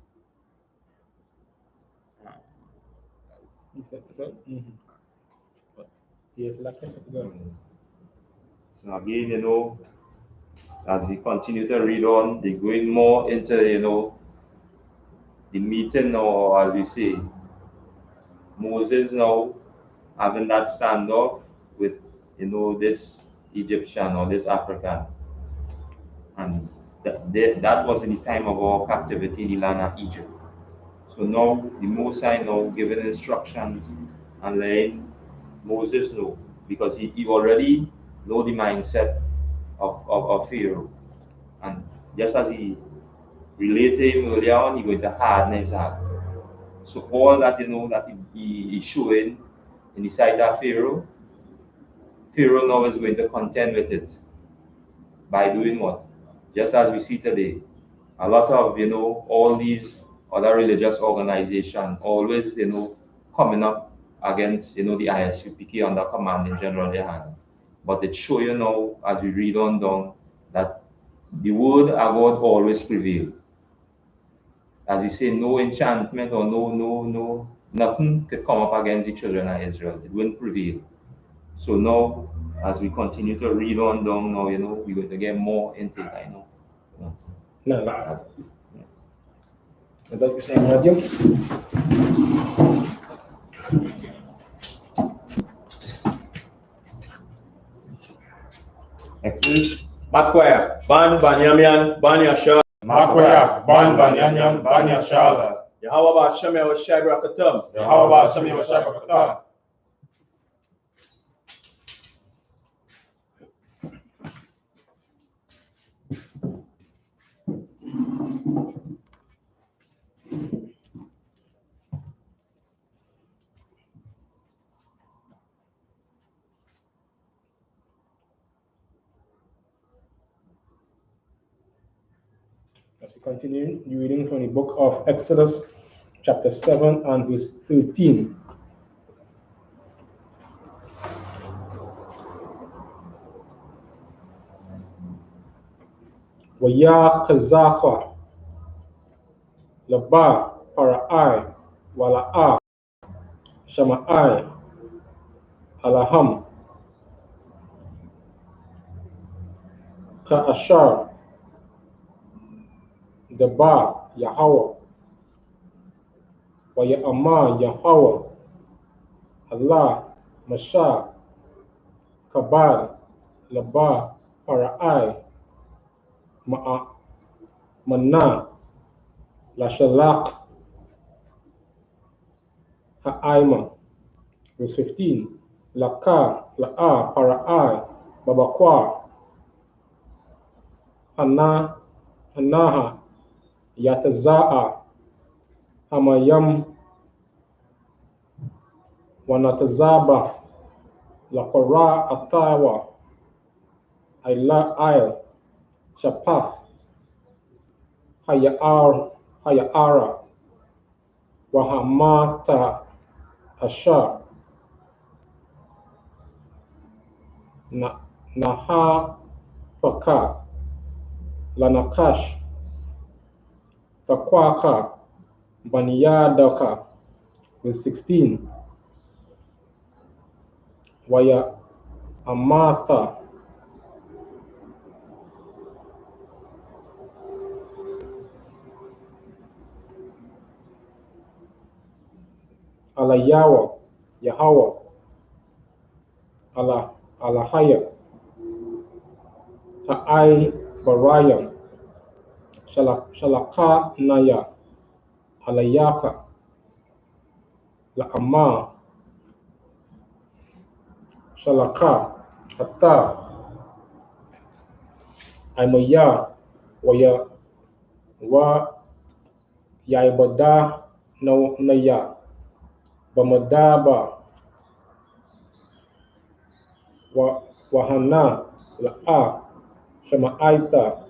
Yes, like I said. So again, as we continue to read on, they going more into, the meeting, or as we say, Moses now having that standoff with, this Egyptian or this African. And that was in the time of our captivity in the land of Egypt. So now the Most High now giving instructions and letting Moses know, because he already know the mindset of Pharaoh. And just as he related him earlier on, he going to harden his heart. So all that that he is showing in the sight of Pharaoh, Pharaoh now is going to contend with it by doing what? Just as we see today, a lot of all these other religious organizations always coming up against the I.S.U.P.K under commanding General Yahanna. But it shows now as we read on down that the word of God always prevails. As he say, no enchantment or nothing could come up against the children of Israel. It won't prevail. So now, as we continue to read on down now, we're going to get more intake, I know. No. What you saying, Matthew? Next Makwaya, Ban Banyamian, Banyasha. Makwaya, Ban Banyanyam, Banyashala. Yahweh Shem Yahweh Rakatam. Yahweh Shem Yahweh Rakatam. As we continue reading from the book of Exodus, chapter 7 and verse 13. Waya Kazaka Laba, Para'ai, Wala'a, Shama'ai, Alaham, Ka'ashar, Deba, Yahweh, Waya'ama, Yahweh, Allah, Masha, Kabad, Laba, Para'ai, Mana, Lashalak, Ha'aima. Verse 15. Laka, La'a, Para'ai, Babakwa, Hanaha, Yataza'a, Hamayam, Wanatazabaf, Lapara, Atawa, Ail, Shapaf, Haya'ara, Wahamata, Asha, Nahapaka, Lanakash, Takwaka, Baniyadaka. Verse 16. Waya Amatha, Alayawa, Yahweh, Alahaya, Ta'ai Barayam, Shalaka Naya, Alayaka, La'ama, Shalaka, Hatta, Aimaya, Waya, Wa Yaibada Naya, Bamadaba, Wahana, La'a, Shama'aita,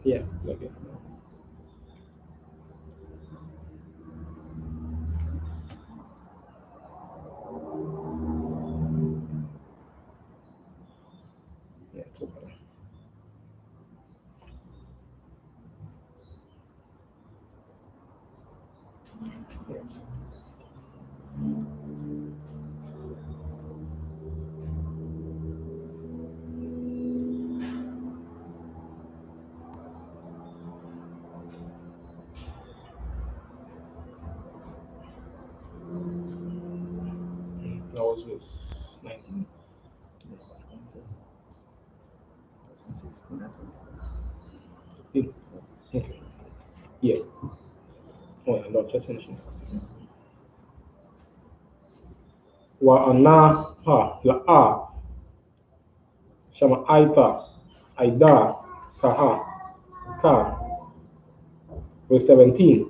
yeah, okay. Yeah, it's okay. Yeah. That was verse 19. Okay. Yeah. Oh, yeah, Lord, just finishing. Wa anaha la'a shama'aita aida kaha ka. Verse 17.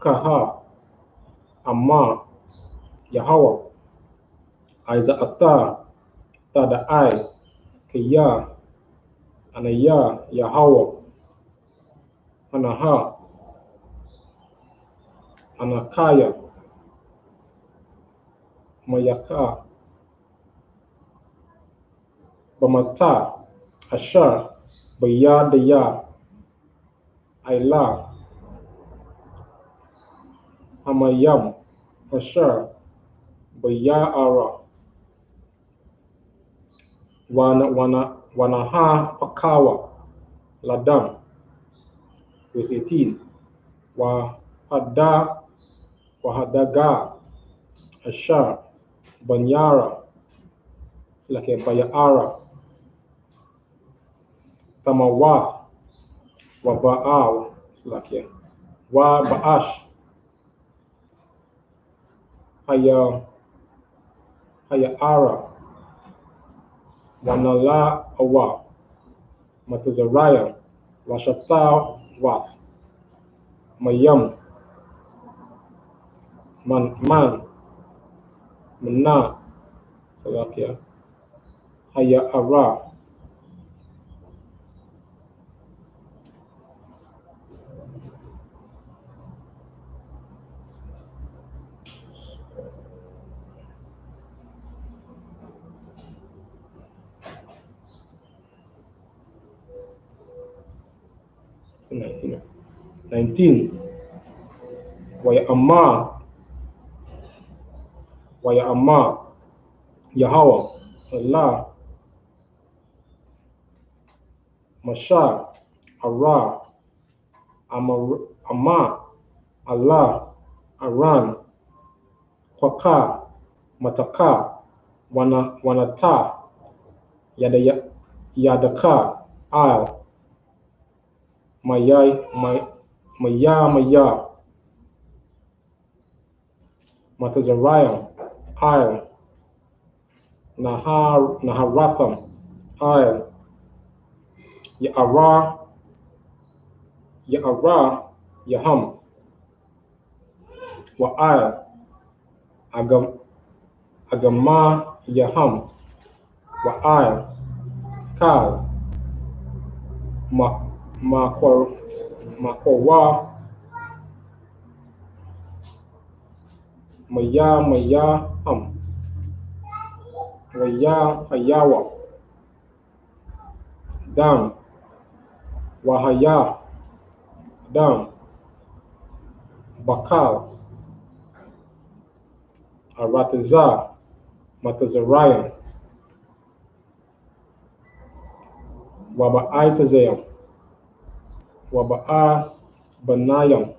Kaha amma Yahweh aiza ata tada ai kaya anaya Yahweh anaha anakaya mayaka bamata ashar bayadaya aila hamayam ashar bayara wanaha pakawa ladam. Verse 18. Wahadaga ashar banyara like a bayara tamawath waba'al like a wa ba'ash haya'ara wanala awa matazariah washata wath mayam man mana salakia Hayara. Nineteen. Wayama Yahweh Allah Masha Ara Ama Allah Aran Kwaka Mataka Wanata Yadaka Al Maya Matazariah Al Naharatham Al Ya'ara Yaham Wa'al Agama Yaham Wa'al Kal Makwa Maya Ham Waya Hayawa Dam Wahaya Dam Bakal Arataza Matazariah Waba'aitazayam Waba'a Banayam.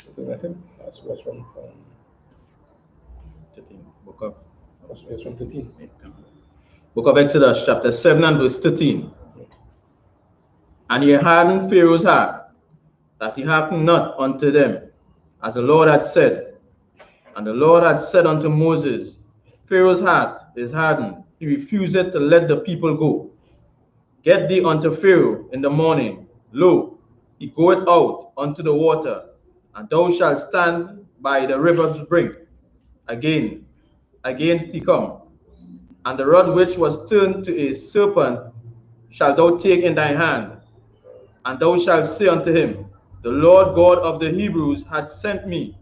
I think that's it. That's what's from 13. Book of it's from 13. Book of Exodus, chapter 7 and verse 13. And he hardened Pharaoh's heart, that he hearkened not unto them, as the Lord had said. And the Lord had said unto Moses, Pharaoh's heart is hardened, he refuseth to let the people go. Get thee unto Pharaoh in the morning, lo, he goeth out unto the water, and thou shalt stand by the river's brink. Against he come, and the rod which was turned to a serpent shalt thou take in thy hand, and thou shalt say unto him, the Lord God of the Hebrews hath sent me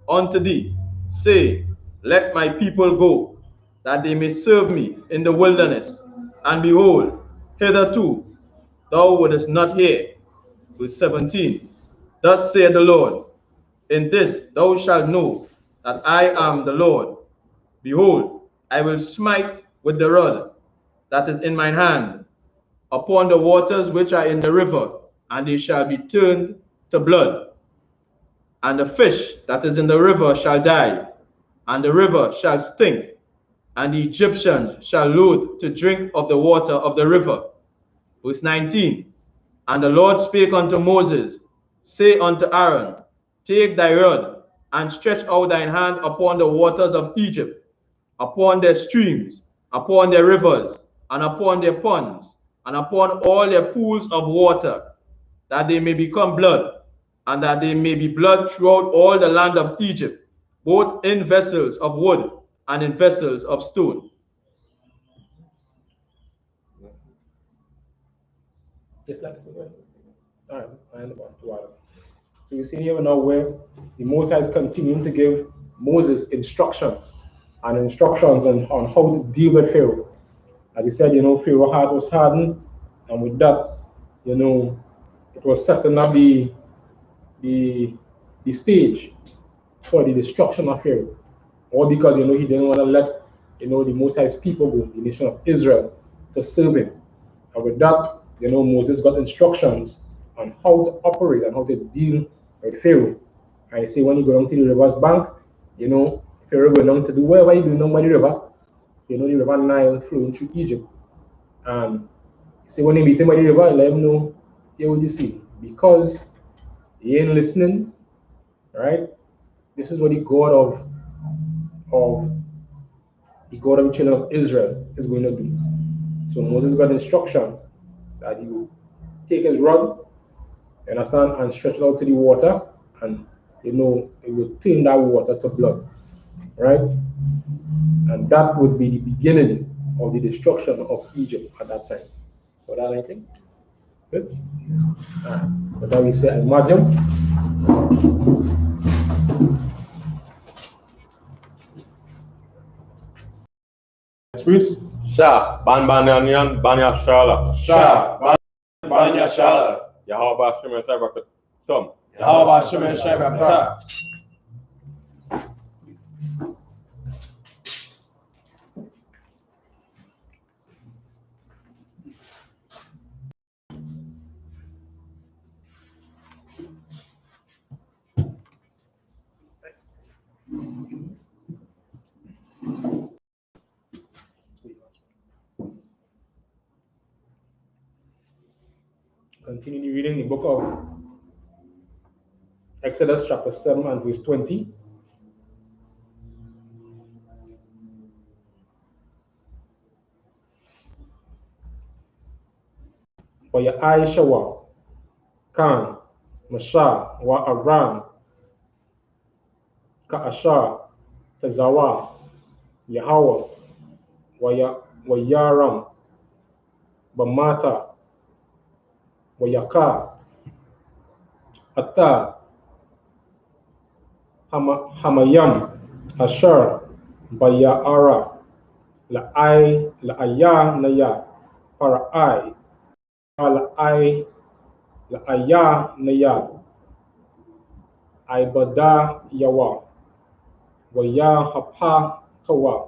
unto thee. Say, let my people go, that they may serve me in the wilderness. And behold, hitherto thou wouldest not hear. Verse 17. Thus saith the Lord, in this thou shalt know that I am the Lord. Behold, I will smite with the rod that is in mine hand upon the waters which are in the river, and they shall be turned to blood. And the fish that is in the river shall die, and the river shall stink, and the Egyptians shall loathe to drink of the water of the river. Verse 19. And the Lord spake unto Moses, say unto Aaron, take thy rod, and stretch out thine hand upon the waters of Egypt, upon their streams, upon their rivers, and upon their ponds, and upon all their pools of water, that they may become blood, and that they may be blood throughout all the land of Egypt, both in vessels of wood and in vessels of stone. Just like this. All right, I end about 2 hours. So you see here now where the Most High is continuing to give Moses instructions on how to deal with Pharaoh. As he said, Pharaoh's heart was hardened, and with that, it was setting up the stage for the destruction of Pharaoh. All because he didn't want to let the Most High's people go, the nation of Israel, to serve him. And with that, Moses got instructions on how to operate and how to deal with Pharaoh. And you see, when you go down to the river's bank, Pharaoh going down to do whatever you do down by the river. The river Nile flowing through Egypt. And you see, when you meet him by the river, let him know, here what you see. Because he ain't listening, right? This is what the God of the children of Israel is going to do. So Moses got instruction that he will take his rod, you understand, and stretch it out to the water, and it would turn that water to blood, right? And that would be the beginning of the destruction of Egypt at that time. So that anything? Good? But then we say, imagine. Priest? Sha, Banyanyan, Banya Shala. Sha, Banya Shala. Yahweh Shem Sabbath Tom. Yahweh Shem Sabbath. Continue reading the book of Exodus chapter 7 and verse 20. For your I.S.U.K, Kan, Masha, Wa Aram, Ka'asha, Tazawa, Yahweh, Wayaram, Bamata, Wayaka, Ata, Hamayam, Asher, Bayara, La'aya Naya, Para'ai, La'aya Naya, Ibada Yawa, Waya Hapa Kawa,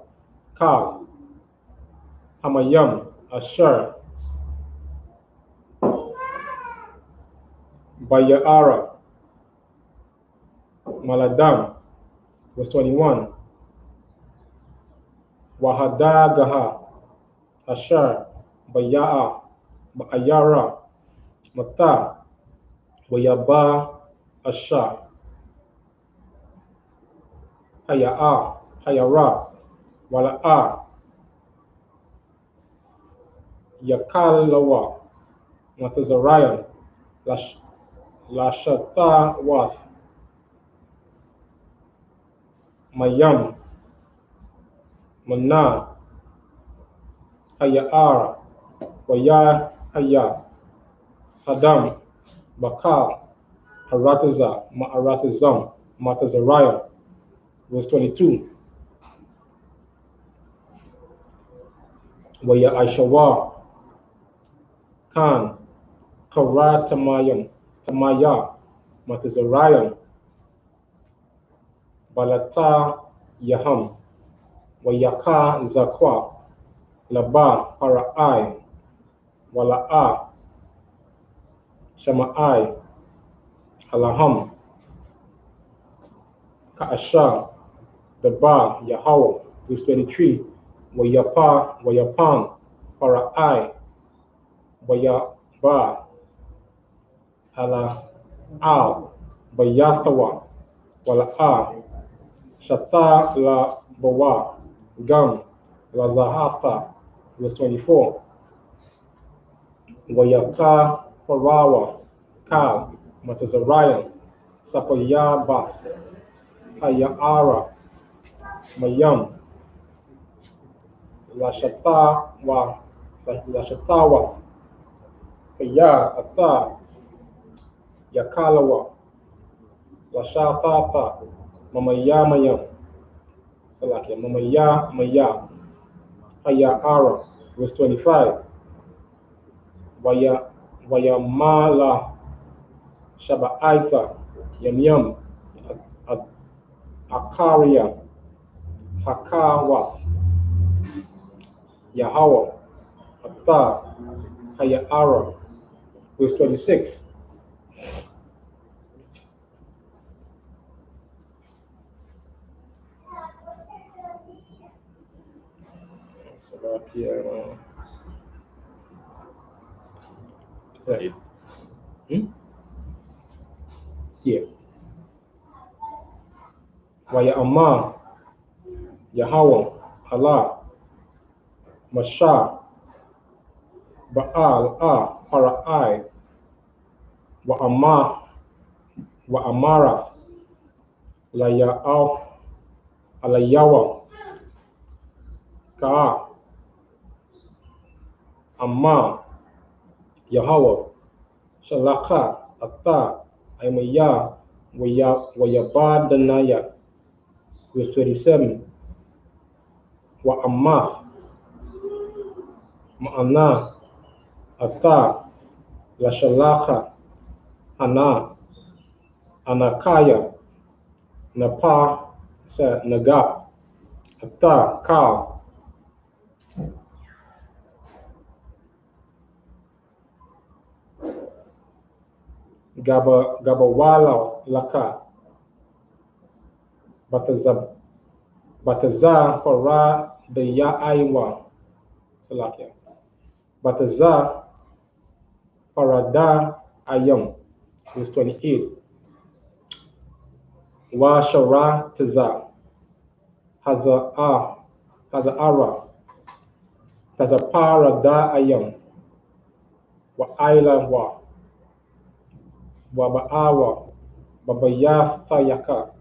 Ka, Hamayam, Asher, Bayara, Maladam, verse 21, Wahadagaha, Asher, Baya'a, Ba'ayara, Mata, Wayaba, Asher, Haya'a, Hayara, Wala'a, Yakalawa, Matazariah, Lashatawath, Mayam, Mana, Haya'ara, Waya Haya, Hadam, Bakal, Harataza, Ma'aratazam, Matazariah, verse 22. Waya Aishawa, Khan, Karatamayam, Tamaya, Matazariah, Balata Yaham, Wayaka Zakwa, Laba Para'ai, Wala'a, Shama'ai, Halaham, Ka'asha, Daba, Yahweh, verse 23, Wayapan, Para'ai, Wayaba, Hala'al, Bayathawa, Wala'a, Shata la Bawa, Gam, la Zahatha, verse 24, Wayaka Parawa, Kal, Matazariah, Sapayabath, Haya'ara, Mayam, Lashatawa, Haya, Ata, Yakalawa, Lashatata, Mamayamayam, Salakia, Maya, Haya'ara, verse 25, Wayamala, Shaba'aitha, Yamyam, Akaria, Hakawa, Yahweh, Ata, Haya'ara, verse 26. Yeah. Waya'amah, Yahweh, Allah, Masha, Baal, Para'ai, Wa'amarath, Alayawa, Ka, Amma, Yahweh, Shalaka, Ata, Aimaya, Wayabadanaya, verse 27, Wa Amma, Ma'ana, Ata, Lashalaka, Hana, Anakaya, Napa, Naga, Ata, Ka, Gabawala, Laka, Bataza, Para, the Ya'aiwa, Salakia, Bataza, Parada, Ayam, verse 28, Wa Shara, Taza, Haza'ara, Tazaparada, Ayam, Wa Aila, Wa Ba'awa, Babaya, Thayaka,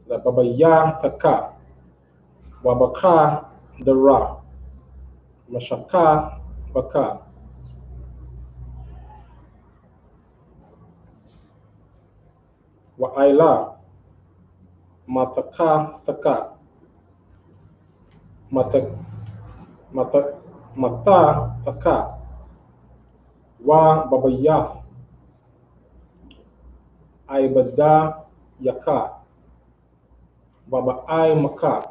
the Babaya, Taka, Wabaka, the Ra, Mashaka, Baka, Wa'aila, Mataka, Taka, Mata, Taka, Wa Babayaf, Aibada, Yaka, Waba'ai Maka,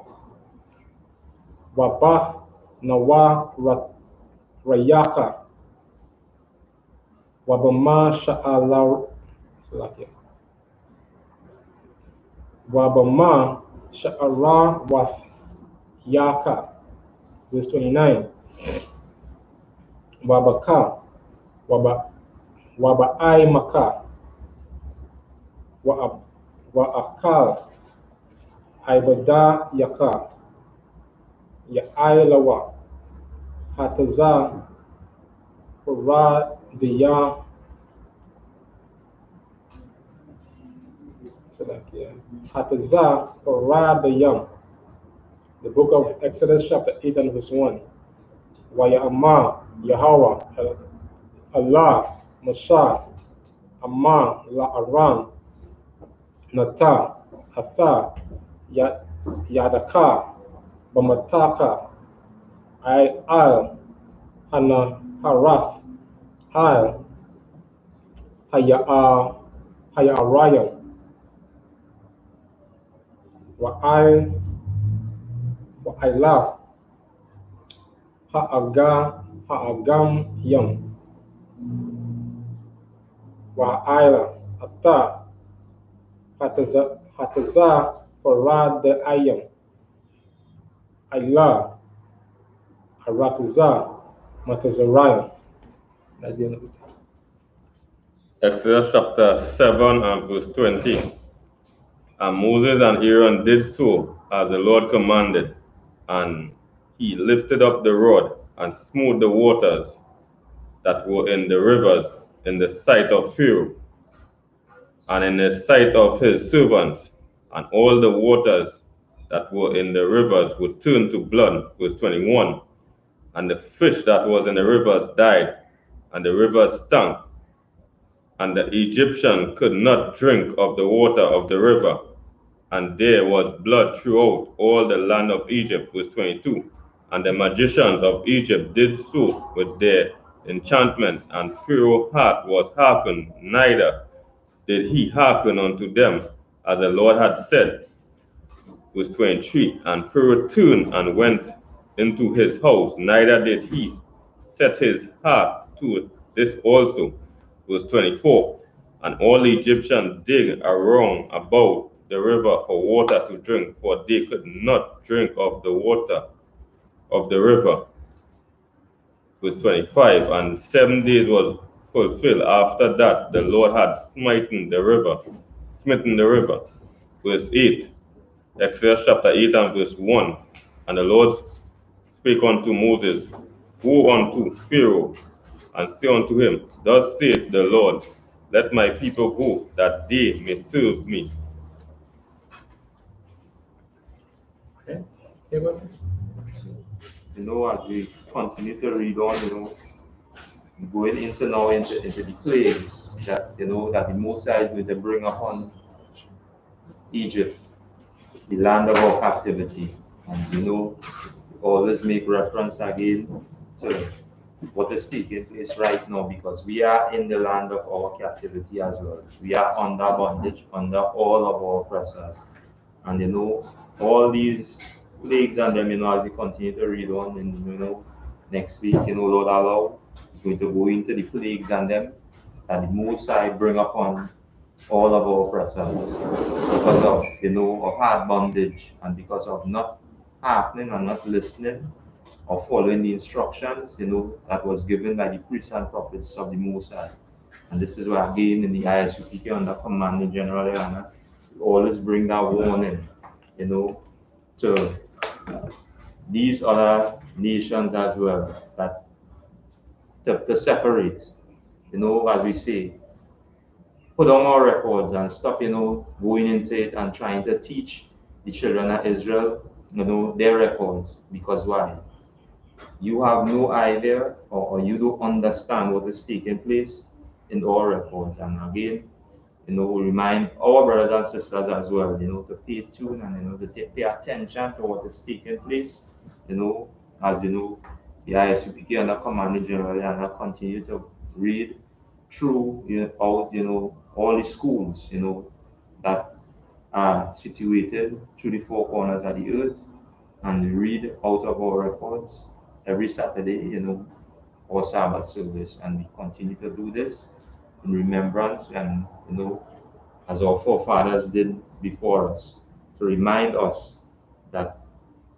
Wabath, Nawa, Rayaka, Wabama, Sha'ala, Wabama, Sha'ara, Wath, Yaka, verse 29, Wabaka, Waba'ai Maka, Wa'akal, Aibada Yaka, Ya'ailawa, Hataza, Diya, Hataza, Diyam, the book of Exodus chapter 8 and verse 1. Waya'ama, Yahweh, Allah, Mashah, Amma, La'aran, Nata, Hatha, Yadaka, Bamataka, Al, Hana, Harath, Hal, Hayarayam, Wa'ilaf, Ha'agam Yam, Wa'ila, Ata, Hataza, Farad the Ayam, Ila, Harataza, Matazarayam. That's the end of it. Exodus chapter 7 and verse 20. And Moses and Aaron did so as the Lord commanded, and he lifted up the rod and smote the waters that were in the rivers in the sight of Pharaoh and in the sight of his servants, and all the waters that were in the rivers were turned to blood. Verse 21. And the fish that was in the rivers died, and the rivers stank, and the Egyptian could not drink of the water of the river, and there was blood throughout all the land of Egypt. Verse 22. And the magicians of Egypt did so with their enchantment, and Pharaoh's heart was hearkened, neither did he hearken unto them, as the Lord had said. Verse 23. And Pharaoh turned and went into his house, neither did he set his heart to this also. Verse 24. And all the Egyptians dig around about the river for water to drink, for they could not drink of the water of the river. Verse 25. And 7 days was fulfilled after that the Lord had smitten the river. Verse 8. Exodus chapter 8 and verse 1. And the Lord spake unto Moses, Go unto Pharaoh, and say unto him, Thus saith the Lord, Let my people go, that they may serve me. You know, as we continue to read on, you know, going into now into the plagues that, you know, that the Most High is going to bring upon Egypt, the land of our captivity. And, you know, always make reference again to what is taking place right now, because we are in the land of our captivity as well. We are under bondage, under all of our oppressors. And, you know, all these plagues and them, you know, as we continue to read on, and, you know, next week, you know, Lord allow, we're going to go into the plagues and them that the Most High bring upon all of our oppressors because of, you know, of hard bondage and because of not hearkening and not listening or following the instructions, you know, that was given by the priests and prophets of the Most High. And this is why, again, in the I.S.U.P.K under commanding General YAHANNA, we always bring that warning, you know, to these other nations as well, that to separate, you know, as we say, put on our records and stop, you know, going into it and trying to teach the children of Israel, you know, their records. Because why? You have no idea or you don't understand what is taking place in our records. And again, you know, we remind our brothers and sisters as well, you know, to pay tune and, you know, to pay attention to what is taking place, you know, as, you know, the I.S.U.P.K under commanding General YAHANNA continue to read through, you know, out, you know, all the schools, you know, that are situated through the four corners of the earth, and read out of our records every Saturday, you know, our Sabbath service. And we continue to do this in remembrance and, you know, as our forefathers did before us, to remind us that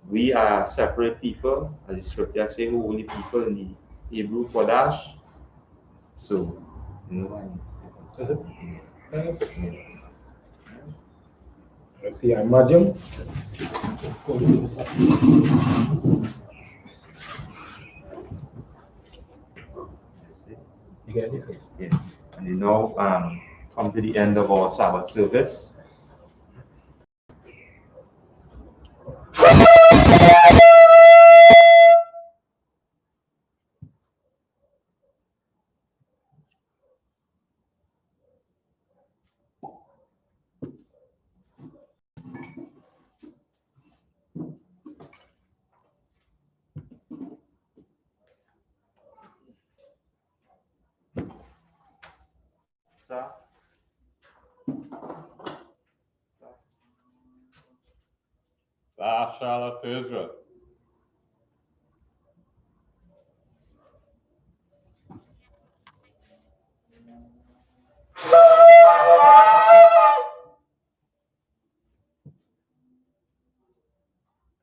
we are separate people, as the scripture says, holy people in the Hebrew Kodash. So, you know, let's see, I imagine. Yeah. And, you know, come to the end of our Sabbath service. Shalom to Israel.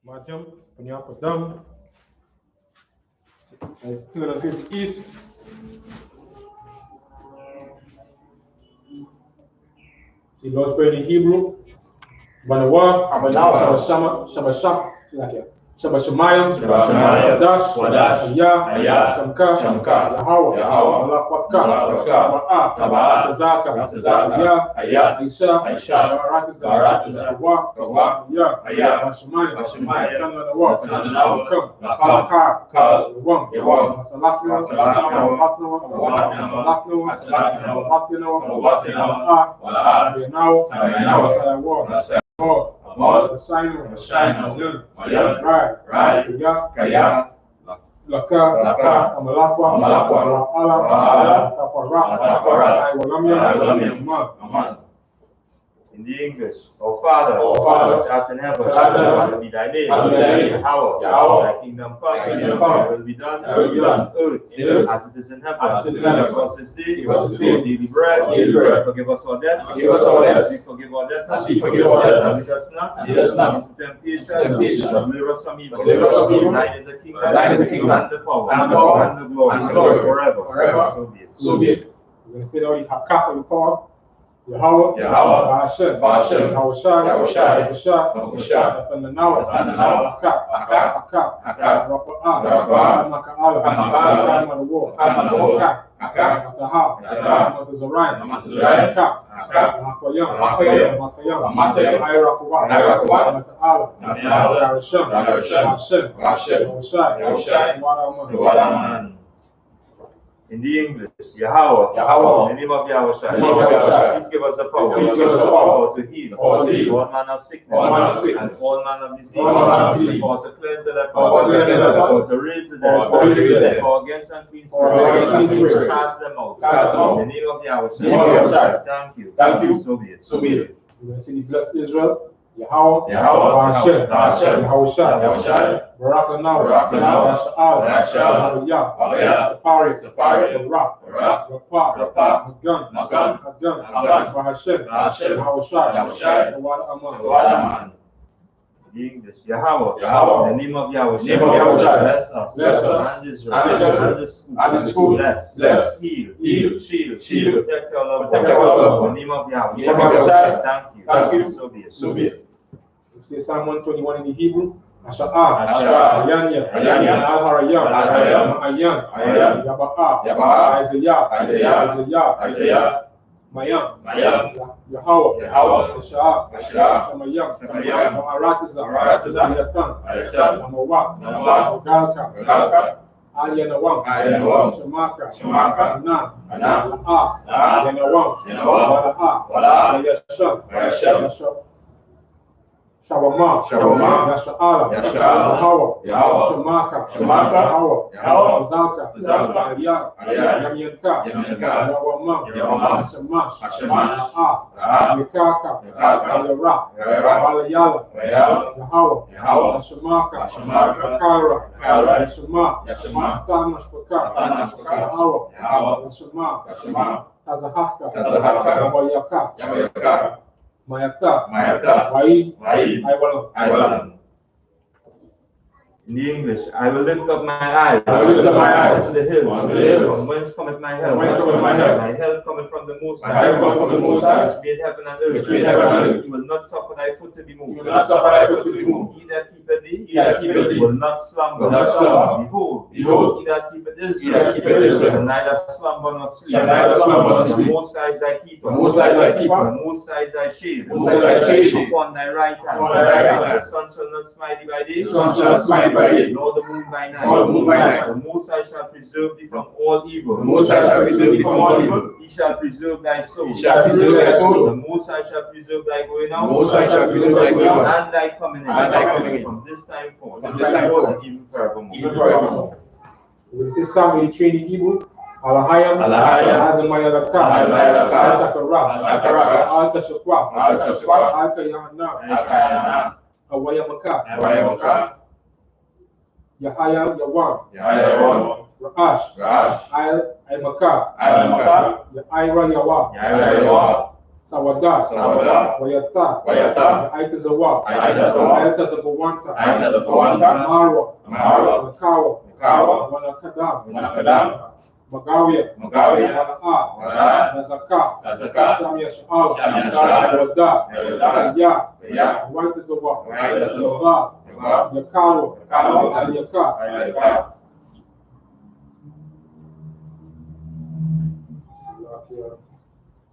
Imagine, when you put down, and 250 east. See, God's prayer in Hebrew. Banawa, Shabbat Shabbat Shemayim, Wadash, Ayah, Shamka, Yahweh, Malak Tazaka, Ayah, Aisha, Baratiza, Ayah, Shemayim, the sign, right, Kaya, Laka, Amalakwa, Taparat, in the English, our Father, which art in heaven, hallowed be thy name. Yahweh, thy kingdom come, thy will be done, on earth, as it is in heaven. Give us this day our daily bread. Forgive us our debts, as we forgive our debtors. And lead us not into temptation, but deliver us from evil. Thine is the kingdom, and the power, and the glory, forever. So be it. We're going to say that you have cap on the power. Yahweh, Yahweh, Ba'ashem, Ba'ashem, Yahushai, Yahushai, Yahushai, Yahushai, Nathanael, Nathanael, Akak, Akak, Rapa'ah, Rapa'ah, Maka'ala, Maka'ala, Madawo, Madawo, Akak, Matahah, Matahah, Matazariah, Matazariah, Akak, Mahakoyam, Mahakoyam, Matayam, Irakuwa, Mata'ala, Mata'ala, Garasham, Garasham, Hashem, Yahushai, Wadaman. In the English, Yahweh, Yahweh, in the name of Yahushua, please give us the power, to heal, all manner of sickness, and all manner of disease, or to cleanse the leper, or to raise the dead, or against unclean spirits, cast them out. In the name of Yahushua, thank you, so be it. We're going to see the blessed Israel. Yahweh, Ba'ashem, Yahushai, Barak Now, Yasha'al, Sapari, Rapa, Magan, Ba'ashem, Yahushai, Wadaman. The English, Yahweh, in the name of Yahushua, bless us, and Israel, and the school, bless, heal, shield, protect our loved ones. In the name of Yahushua, thank you, so be it. We say Psalm 121 in the Hebrew. Asha'ah, Ayanya, Al-Harayam, Ayan, Yaba'a, Isaiah, Mayam, Yahweh, Asha'ah, Shamayam, Aratiza, Ayatan, Amawat, Galka, Alianawam, Shamaka, Anan, Yanawam, Yashab, Shawama, Yasha'ala, Yahweh, Shamaka, Yahweh, Zalka, Yamyanka, Yawama, Shamash, Mikaka, Alayala, Yahweh, Shamaka, Kara, Yashama, Tanashpaka, Yahweh, Yashama, Tazahaka, Yamayaka, Mayata, Wai, Aiwalam. In the English, I will lift up my eyes to the hills, from whence cometh my help. My help cometh from the Most High, which made heaven and earth. He will not suffer thy foot to be moved. He that keepeth thee will not slumber. Behold, he that keepeth Israel will neither slumber nor sleep. The Most High is thy keeper. The Most High is thy shade. Upon thy right hand. The sun shall not smite thee by day, nor the moon by night. The Most High shall preserve thee from all evil. He shall preserve thy soul. The Most High shall preserve thy going out. And thy coming in. From this time forth. And even forevermore. We say Psalm 83 in Hebrew. Alahayam, Adamayalaka, Al-Takarash, Al-Tashaqwa, Al-Kayana, Awayamaka, Yahaya, Yawan, Ra'ash, Al-Aimaka, Yaira, Yawa, Sawada, Wayata, Aitazawa, Aitazabawanta, Marwa, Nakawa, Wanakadam, Magawia, Nazaka, Shamia Sha'al, Wada, White is a walk, Yakaro, Yaka,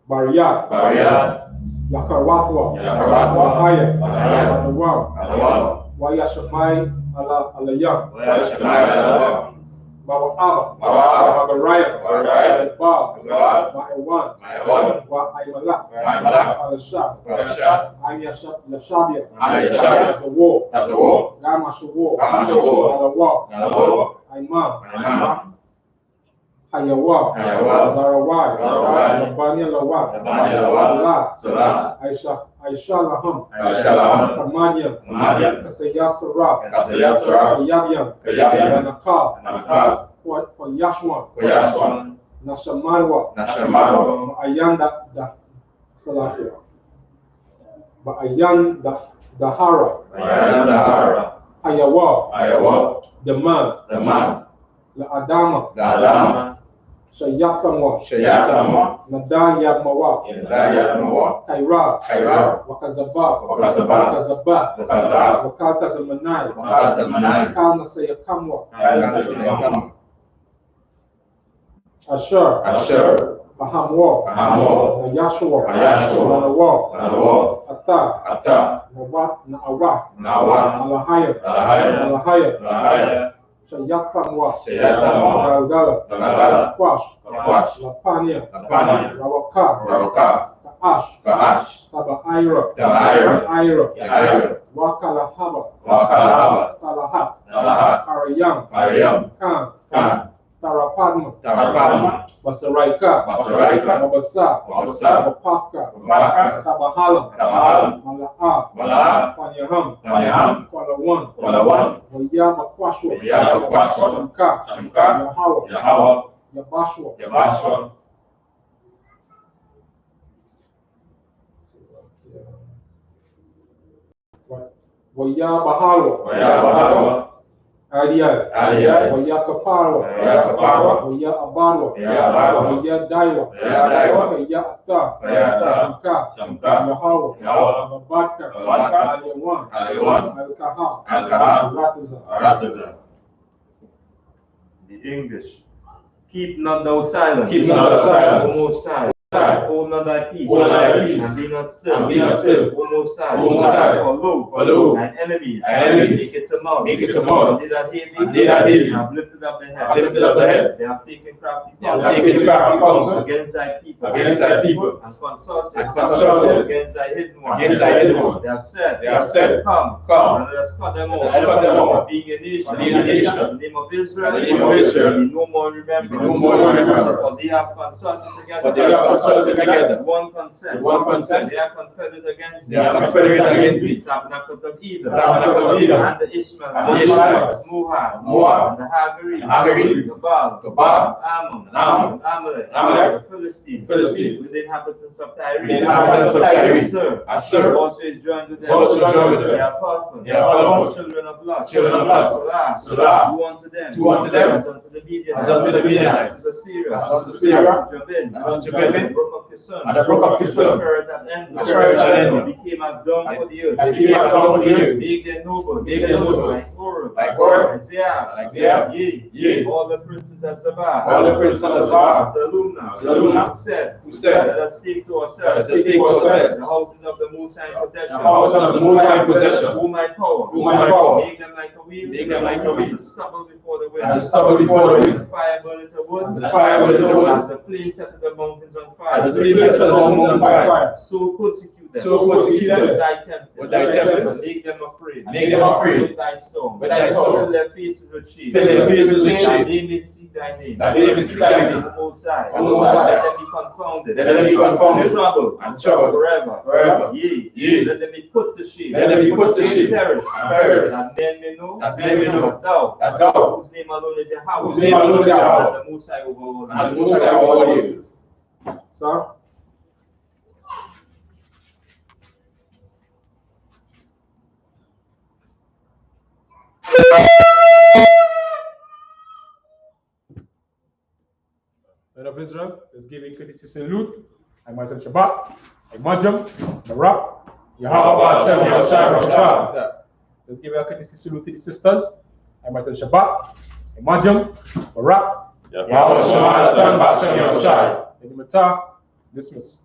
Bariyat, Yakarwathwa, Aya, Anawam, Wayashamai, Alayam, Mawa'aba, Magaraya, Bob, Ma'ewan, Wa'aymala, Al-Shab, Yashabia, as a war, Gamashawo, Alawa, Ayman, Hayawa, Zarawai, Labanya Lawa, Salah, Aishalaham, Kamanyam, Kasayasara, Yabyam, Yanaka, Yashwan, Nashamarwa, Ayanda, Salahia, Ayan Dahara, Hayawa, the man, La Adama, Shayatamwa, Nadan Yabmawa, Kaira, Wakazaba, Wakata Zamanai, Wakal Nasayakamwa, Asher, Bahamwa, Yashua, Nanawa, Ata, Naawa, Alahaya, Shayatamwa, Galgala, Kwash, Lapania, Rawaka, Kaash, Ira, Wakalahaba, Talahat, Arayam, Khan, Tarapadma, Basaraika, Mabasa, Mapafka, Tabahalam, Mala'a, Panyaham, Kwalawan, Wayama Kwashwa, Shamka, Yahawa, Yabashwa, Wayabahalo, Aliyah, Waya Kaparo, Waya Abaro, Waya Daiwa, Waya Ata, Shamka, Yahawa, Babaka, Aliyawan, Al-Kahal, Rataza. The English. Keep not thou silent. O Most High. Hold not thy peace, and be not still. O Most High, for lo, thine enemies, make it to mouth. They that hate thee, have lifted up the head. They have taken crafty counsel against thy people, and consulted against thy hidden one. They have said, Come, and let us cut them off. Being a nation, the name of Israel, be no more remembered. For they have consulted together. One consent. They are confederate against me. Tabernacles of Eden. And the Ishmaelites, Moab, and the Hagarenes, Gabal, Ammon, Amalek, the Philistines, with the inhabitants of Tyre. Assur also is joined with them. They are Putman, children of Lot, Salah, who unto them, as unto the Midianites, as unto Syria, Jabin, and the brook of Kison, the courage at end, became as dung for the earth, make them noble, like Oreb, Isaiah, yea, all the princes of Sabbath, Zalumna, who said, let us take to ourselves the houses of the Most High possession, who my power, make them like a wheel, as a stubble before the wind, as the fire burning to wood, as the flame set the mountains on fire, so persecute them with thy tempest, make them afraid with thy storm, fill their faces with shame, that they may see thy name, the Most High, let them be confounded, trouble forever, yea, let them be put to shame, perish, that men may know that thou, whose name alone is Yahweh, and the Most High over all you. Sir? Men of Israel, let's give a courteous salute. I might tell Shabbat, I Majam, Barak, Yahweh, Hashem, let's give a courteous salute to the sisters. I might tell Shabbat, I Majam, Barak, Yahweh, Hashem, Dismiss.